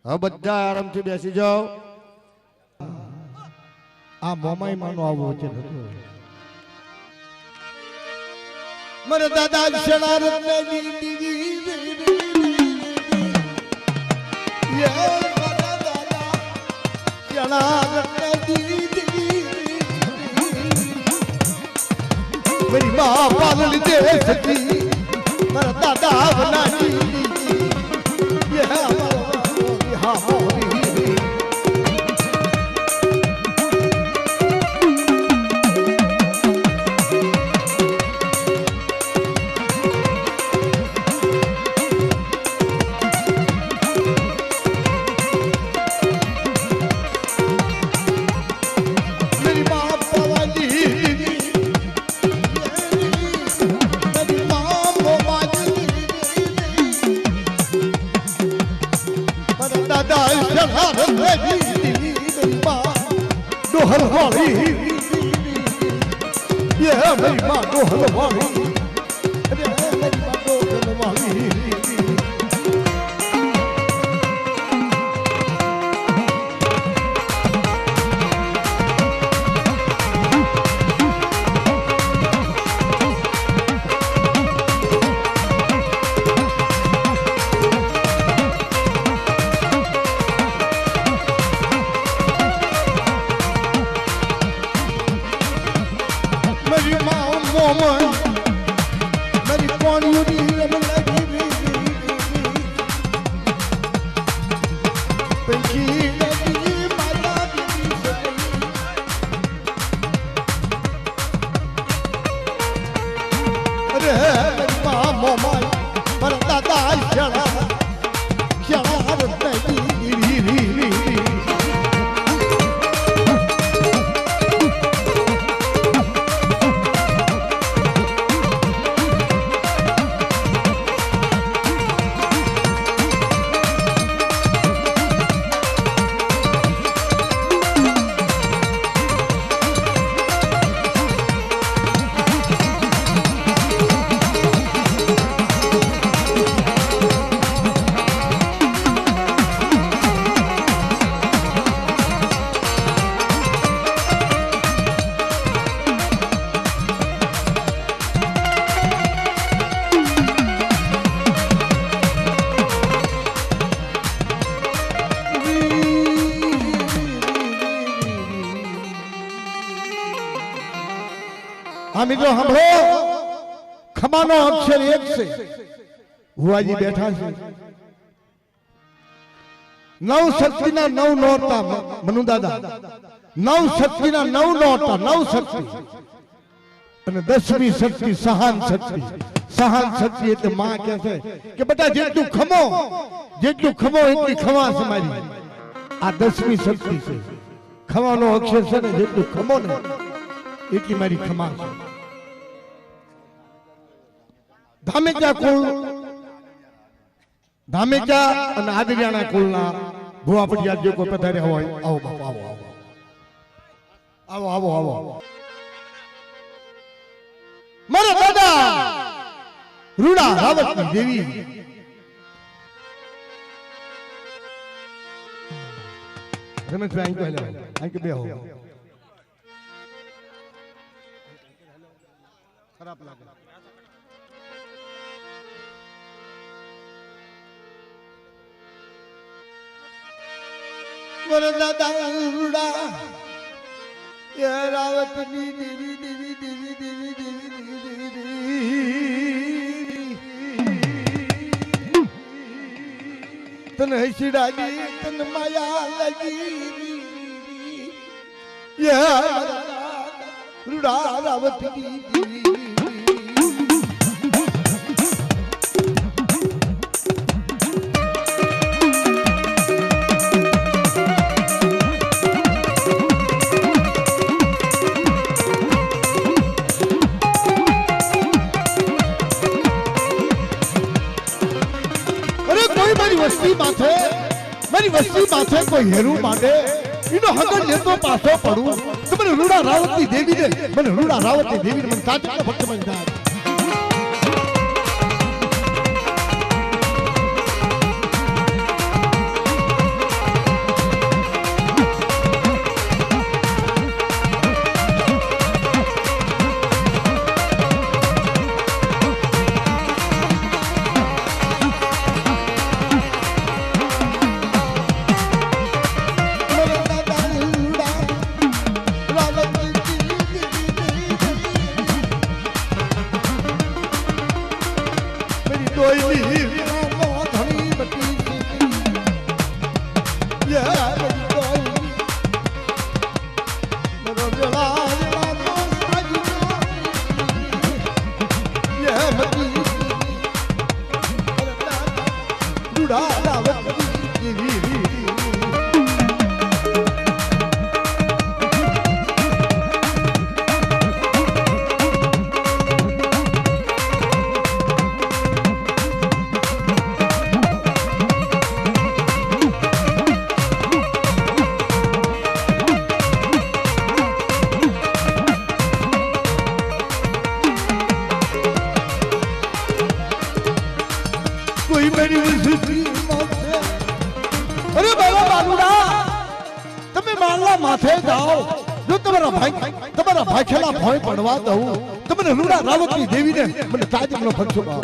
હવે બધા આરામથી બેસી જાઓ આ મોમાઈ માનો આવો છે મરે દાદા શણારત ને मेरी माँ पागल दे सकी मेरा दादा बनानी ये हमारा दोहल वाली ये मेरी माँ दोहल वाली मेरी माँ दोहल वाली मेरी माँ मोमन मेरी कौन यूरी लगी पंखी लगी माता अरे मेरी माँ मोमन पर दादा शरा આ મિત્રો સાંભળો, ખમાનો અક્ષર એક છે. ભુવાજી બેઠા છે. 9 શક્તિના 9 નોરતા મનુ દાદા, 9 શક્તિના 9 નોરતા, 9 શક્તિ અને 10મી શક્તિ સહાન શક્તિ. સહાન શક્તિ એટલે માં કહે છે કે બેટા જેટલું ખમો એટલી ખમા છે મારી. આ 10મી શક્તિ છે. ખવાનો અક્ષર છે ને, જેટલું ખમો ને એટલી મારી ખમા છે. ધામેચા કુળ, ધામેચા અને આદરિયાના કુળના ભુવા પટિયા જે કોઈ પધાર્યા હોય, આવો બાપુ, આવો આવો આવો આવો આવો. મારા દાદા રૂડા રાવતની દેવી, રમેશભાઈ અહીં કહે, અહીં કે બેહો, ખરાબ લાગે. મારા દાદા રૂડા એ રાવતની દેવી દેવી દેવી દેવી દેવી દેવી દેવી તને હસી ડાલી, તને માયા લાગી. રૂડા રાવતની દેવી. મારી વસ્તી માથે કોઈ હેરું માંડે, એનો હગન લેતો પાછો પડું તો મને રૂડા રાવતની દેવી ને, મને રૂડા રાવતની દેવી મને સાચા ભક્ત બની જાય. અરે બાબા બાલુડા, તમે મારલા માથે જાઓ, જો તમારા ભાઈ ખેલા ભોય પડવા દઉં, તમને રૂડા રાવતની દેવીને મને તાજમનો ફરસો પાવ.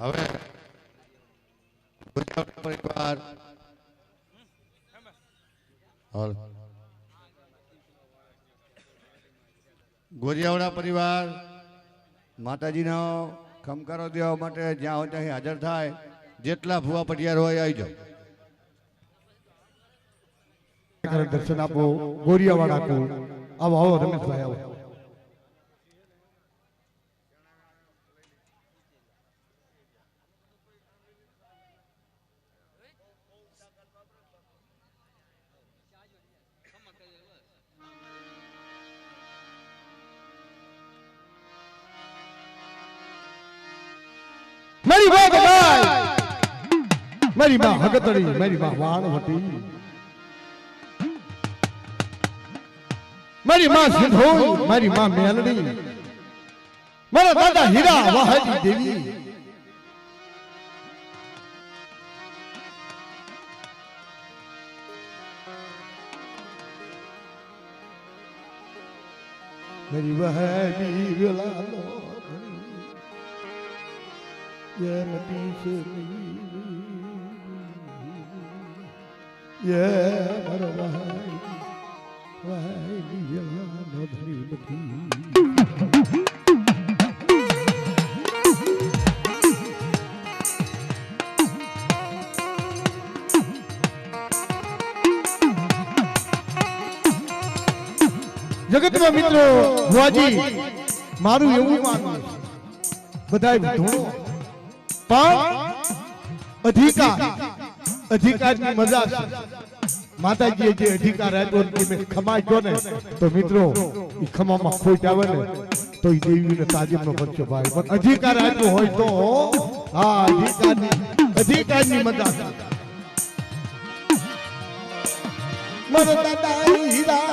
હવે પરિવાર ગોરિયાવાડા પરિવાર માતાજીનો ખમકારો દેવા માટે જ્યાં હોય ત્યાં હાજર થાય. જેટલા ભુવા પટિયાર હોય આવી જાઓ. દર્શન આપો ગોરિયાવાડા કો. આવો આવો રમેશભાઈ આવો. મારી માં ગવાય, મારી માં હગતડી, મારી માં વાણવટી, મારી માં સિંધોઈ, મારી માં મેલડી, મારા દાદા હીરા વાહજી દેવી, मेरी वहनी विलालो ये नदी से ये मर वहनी विलालो धनी मती जगत में मित्रों भुआजी मारू એવું માનવું બધાય ધૂણો પણ અધિકારની મજા છે માતાજીએ જે અધિકાર આપ્યો કે મેં ખમાયો ને તો મિત્રો ઈ ખમામાં ખોટ આવે ને તો ઈ દેવીને તાજીમનો બચ્ચો ભાઈ પણ અધિકાર આપ્યો હોય તો હા અધિકારની મજા છે મારા દાદા હીરા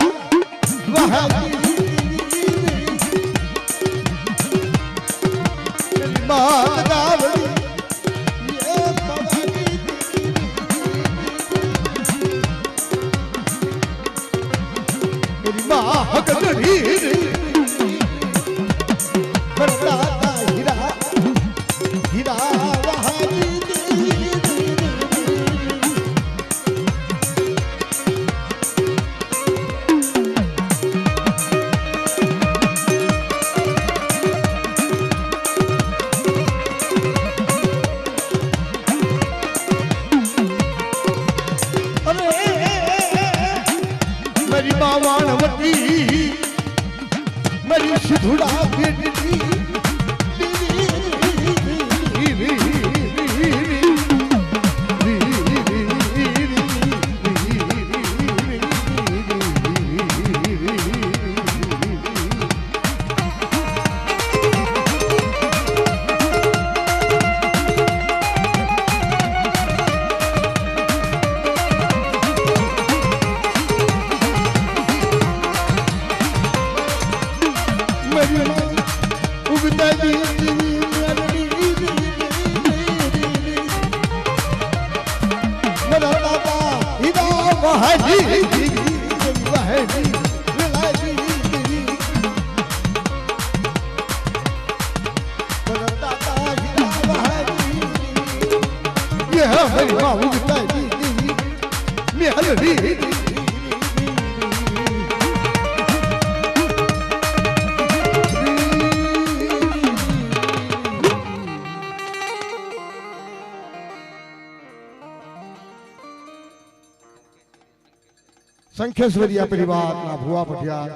संख्येश्वरिया परिवार ना भुआ पटियार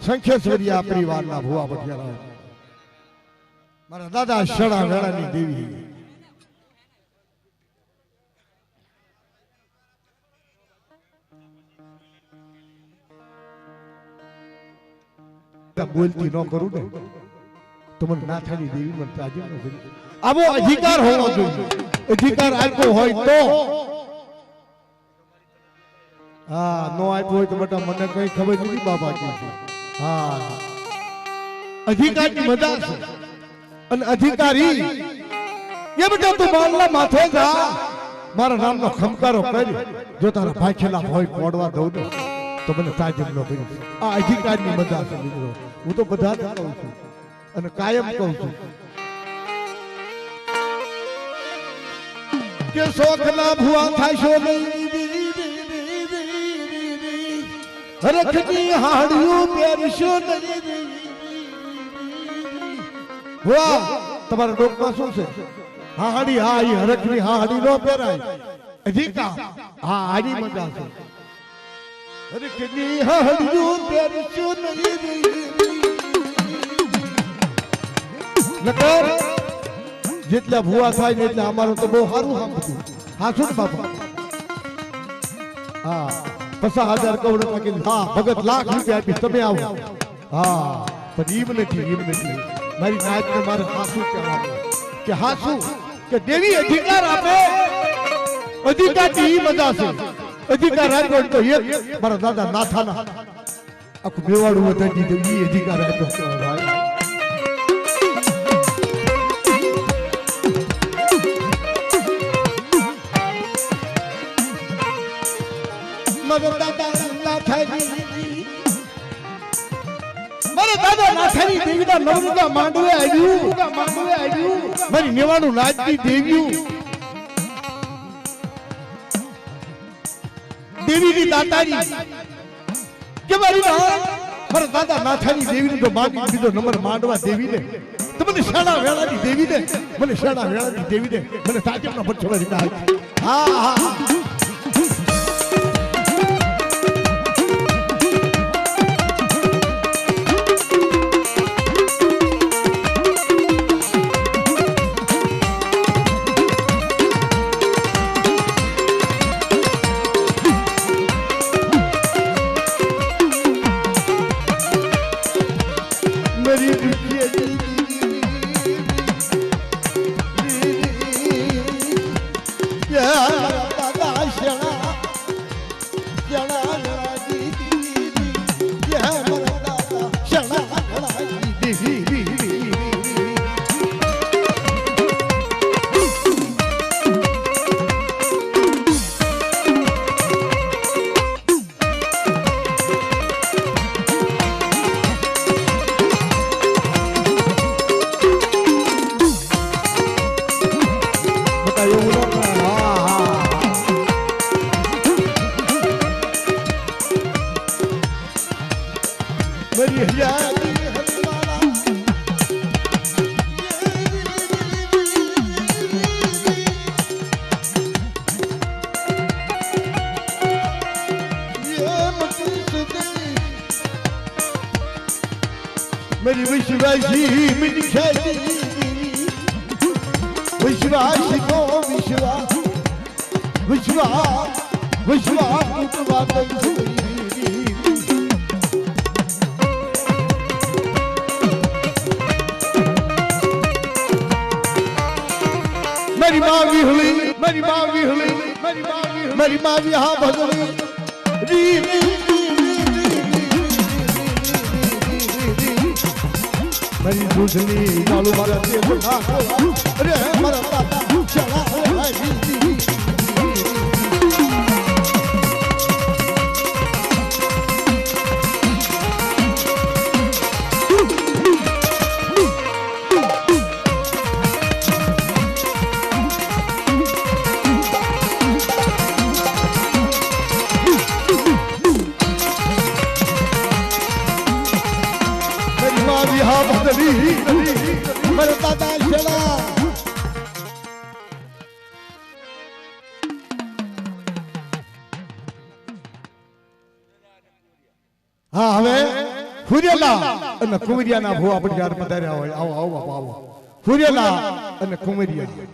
संख्येश्वरिया परिवार ना भुआ पटियार मारा दादा शड़ा वेड़ानी देवी बोलती न करूं ने तो मन नाथानी देवी मन ताजे न करी अब वो अधिकार होना चाहिए अधिकार आपको होय तो हाँ नो आप्यो હોય તો બેટા મને કઈ ખબર નથી બાબાજી હા અધિકારની મજા છે અને અધિકારી એ બેટા તું મામલા માથે જા મારા નામનો ખમકારો કરી જો તારા ભાખેલા હોય પોડવા દઉં ને તો મને તાજીમ નો કરી આ અધિકારની મજા છે મિત્રો હું તો બધા જ કહું છું અને કાયમ કહું છું કે શોખના ભુવા થાશો નહીં रखनी हाड़ियों पेरशो हुआ तुम्हारा डोक में શું છે હાડી હા ઈ હરખની હાડી નો પહેરાય અધિકા હા હાડી મજા છે હરખની હાડીઓ પેરશો નકર જેટલા ભુવા થાય ને એટલે અમારું તો બહુ સારું સાંભળ્યું હા શું બાપા હા 50,000 કરોડ કે હા ભગત લાખ રૂપિયા આપી તમે આવો હા પણ ઈમ નથી મારી નાચ ને મારે હાસુ કહેવાનું કે હાસુ કે દેવી અધિકાર આપે અધિકારથી મજા છે અધિકાર આપ્યો તો એક મારા દાદા નાથાના આખું બેવાડું વધારી દીધું એ અધિકાર આપ્યો ભાઈ મારા દાદા નાથાની દેવીના નવરૂપા માંડવે આવ્યું મારી મેવાનું નાચતી દેવ્યું દેવીની દાતારી કે મારી મારા દાદા નાથાની દેવીનો તો માંડી દીધો નંબર માંડવા દેવીને તો મને શાળા વેળાની દેવીને મને શાળા વેળાની દેવીને મને તાજબના પછોડા દીધા હા હા मेरी विश्वासी मिठाई विश्वास को विश्वास विश्वास विश्वास मेरी माँ भी हुई मेरी माँ भी हुई मेरी माँ भी यहाँ भगवी मेरी दूसरी चालू मारा अरे हमारा दादा चला मेरे दादा चला हाँ हमें फुरियला અને કુંવરિયાના ભો આપણે યાર પધાર્યા હોય આવો આવો બાપા આવો ફુરિયલા અને કુંવરિયા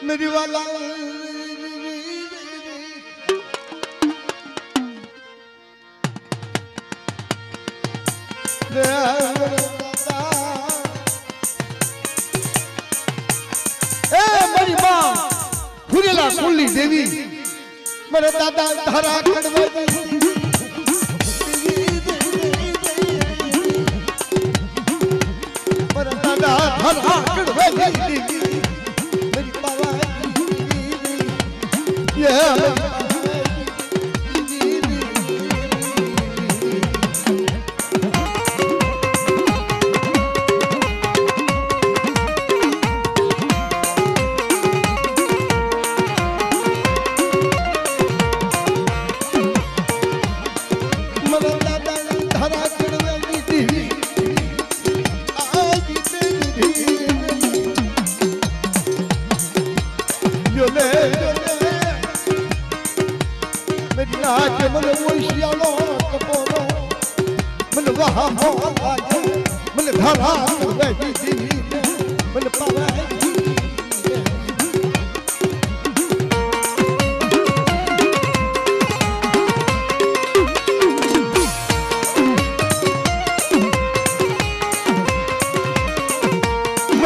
मेरी वाला मेरी माँ फुरेला कुल्ली देवी मेरे दादा धरा कड़वा मेरे दादा धरा कड़वा मेरी बाबा ये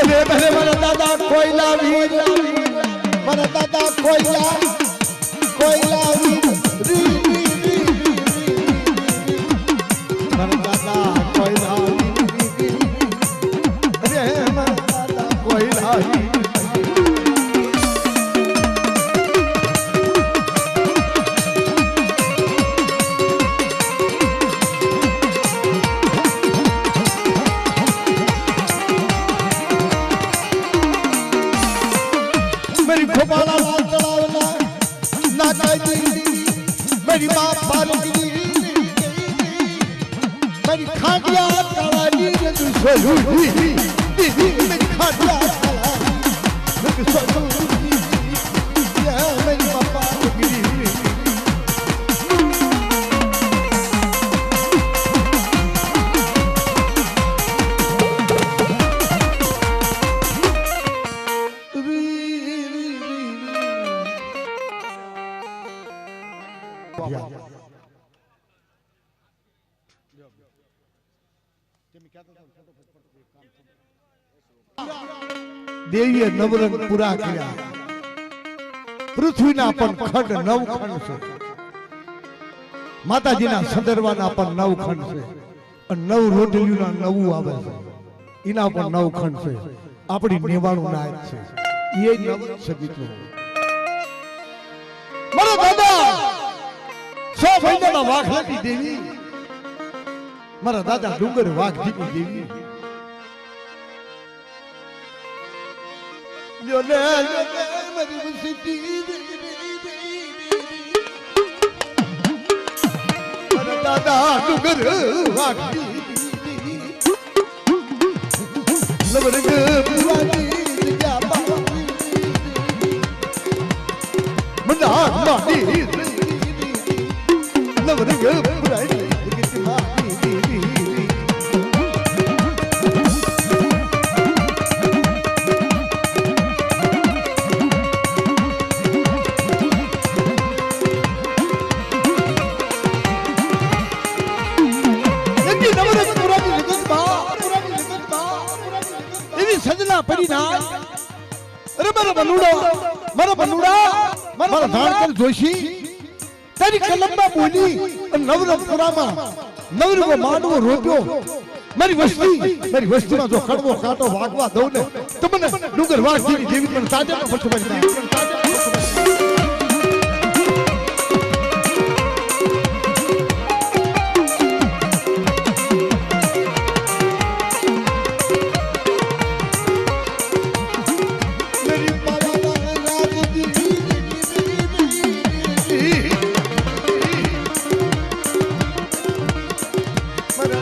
અરે ભલે મારા દાદા કોયલા વીર મારા દાદા કોયલા કોયલા વીર મારા દાદા કોયલા વીર અરે મારા દાદા કોયલા વીર गोपाला लाल चलावना ना चाहिए मेरी माँ पार्वती मेरी खाटिया काली मेरी सोलूरी मेरी खाटिया मेरी सोलूरी मेरी माँ पार्वती देवीए नवरंग पूरा किया पृथ्वी ना पण खंड नव खंड से माताजी ना संदर्भा पण नव खंड से और नव रोटलियों ना नवू आवे से इना पण नव खंड से अपनी नेवाणु नायक से ये नव से मित्रों मारा दादा 100 महीना ना वाघलाटी देवी मारा दादा डूंगर वाघजी की देवी Yo le mari musiti mara dada dugar wagi labarg purani jaba manda mani labarg purani सजना पड़ी ना अरे मारा बनुड़ा मारा धानकर जोशी तेरी कलम में बोली नवरंगपुरा में नवरंग मानवो रोप्यो मेरी वस्ती में जो खड़वो काटो वागवा दो ने तुमने डूंगर वाग जी देवी पर ताजा में फट बन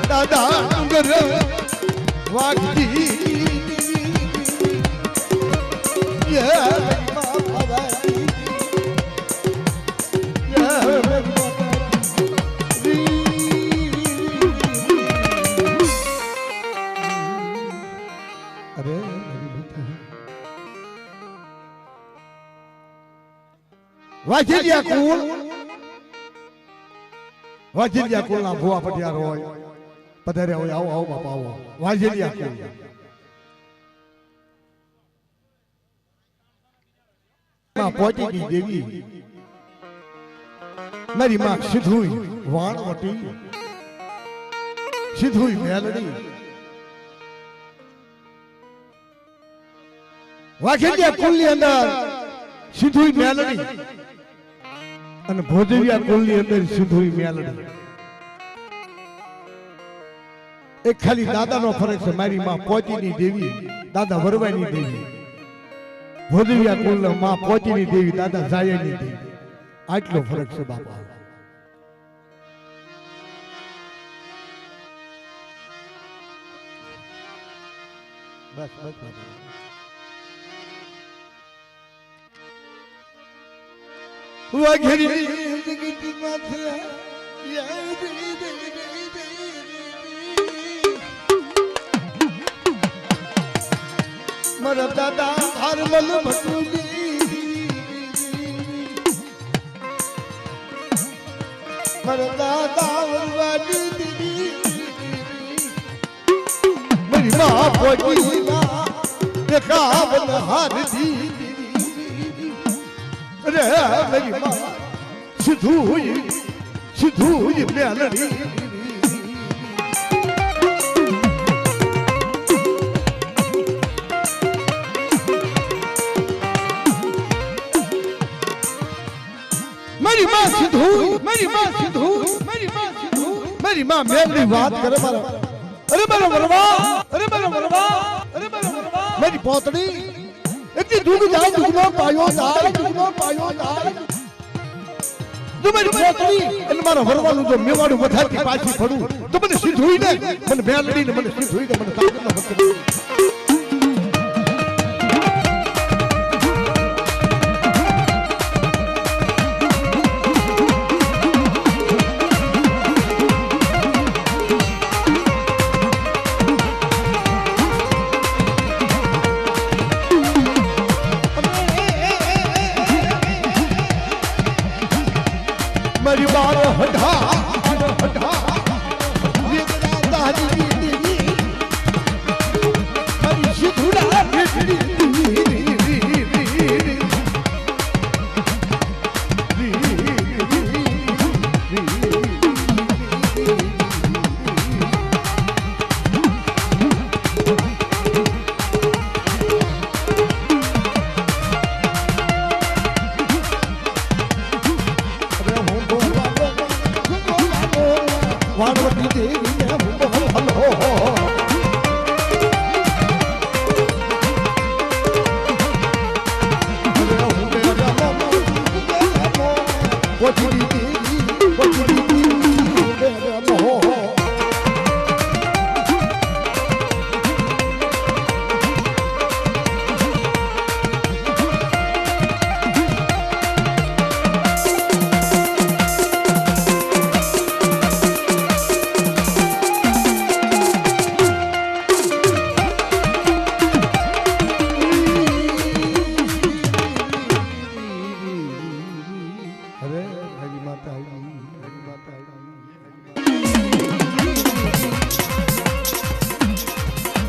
दादा डूंगर वागती ये मां भवानी ये अरे वाजिलिया कुल ना भुआ पटियार होय पधारे हो आओ बापा आओ वाजेलिया को मां पोटी की देवी मेरी मां सिद्धुई वाणवटी सिद्धुई मेलड़ी वाजेलिया कुल ની અંદર સિद्धુઈ મેલડી અને ભોજવિયા કુલ ની અંદર સિद्धુઈ મેલડી एक खाली दादा नो फरक है मारी मां पोचीनी देवी दादा वरवानी देवी भोजविया कुल मां पोचीनी देवी दादा जायनी देवी आटलो फरक है बापा बस वाघेरी जिंदगी माथे मरा दादा हरमल भटूली मरा दादा वरवानी दीदी मेरी मां पोटी ना कावन हार दी रे मेरी माँ सिद्धूई म्यालड़ी मेरी माँ सिद्धूई मेरी माँ मेरी बात करे मारा अरे मेरा मरवा मेरी पोतड़ी इतनी दूर जाओ दुगनो पायो दाल तो मेरी पोतड़ी इन मारा वरवानु जो मेवाड़ू वधाती पाछी पड़ू तो મને સિદ્ધુઈ ને મને મેલડી ને મને સિદ્ધુઈ ને મને તાકત ન હતી मेरी बात हटा ये दादी मेरी सिद्धुरा वाणवती देवी ने हलो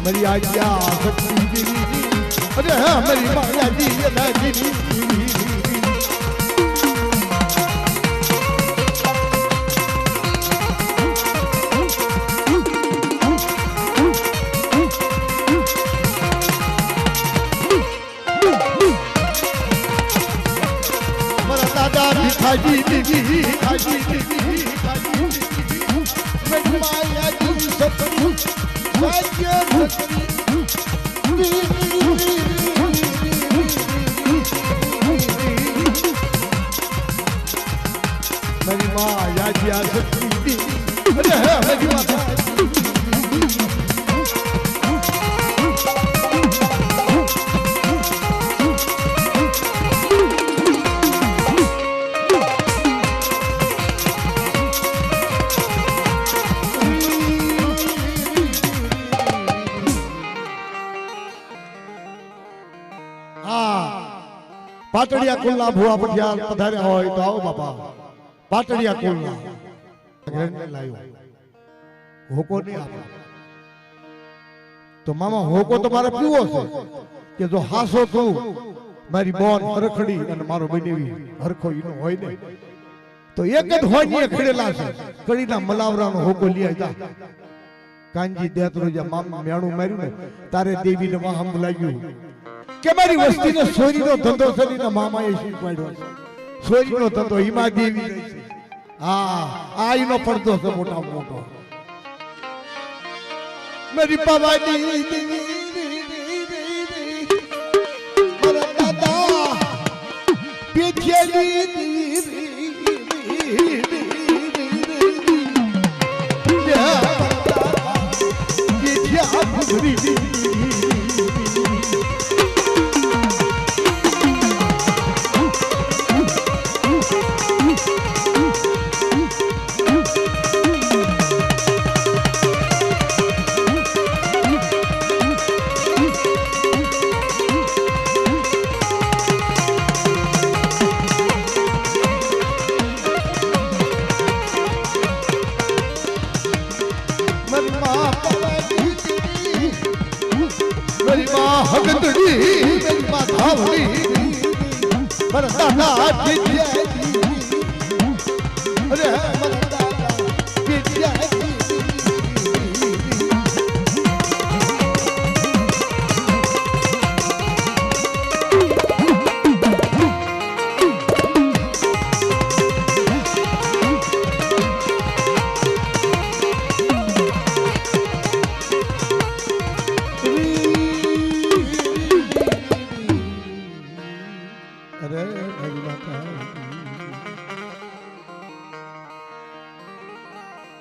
मेरी आज्ञा शक्ति देवी अरे हाँ मेरी माया जी मेरा दादा भिखाजी देवी मेरी माया जी शक्ति मेरी माँ याजी आ सकती थी अरे है मेरी माता પાટડિયા કુલના ભુવા પઠિયાર પધાર્યા હોય તો આવો બાપા પાટડિયા કુલના ગ્રેન્ડ લાયો હોકો નહીં આપે તો મામા હોકો તો મારે પીવો છે કે જો હાસો તું મારી બોન હરખડી અને મારો બનેવી હરખો ઈનો હોય ને તો એક જ હોય ને ખડેલા છે કડીના મલાવરાનો હોકો લઈ આવ્યા કાંજી દેતરોજા મામા મેણું માર્યું ને તારે દેવીને વાહમ લાગ્યું કે મારી વસ્તીનો સોરીનો ધંધો સરીના મામાએ શીખવાડ્યો છે સોરીનો ધંધો હિમા દેવી રહી છે હા આ ઈનો પડદો છે મોટા મોટો मेरी पवानी मेरा दादा पीछे હગતડી મેરી માધાવડી મારા દાદા જીજ્યા અરે મારા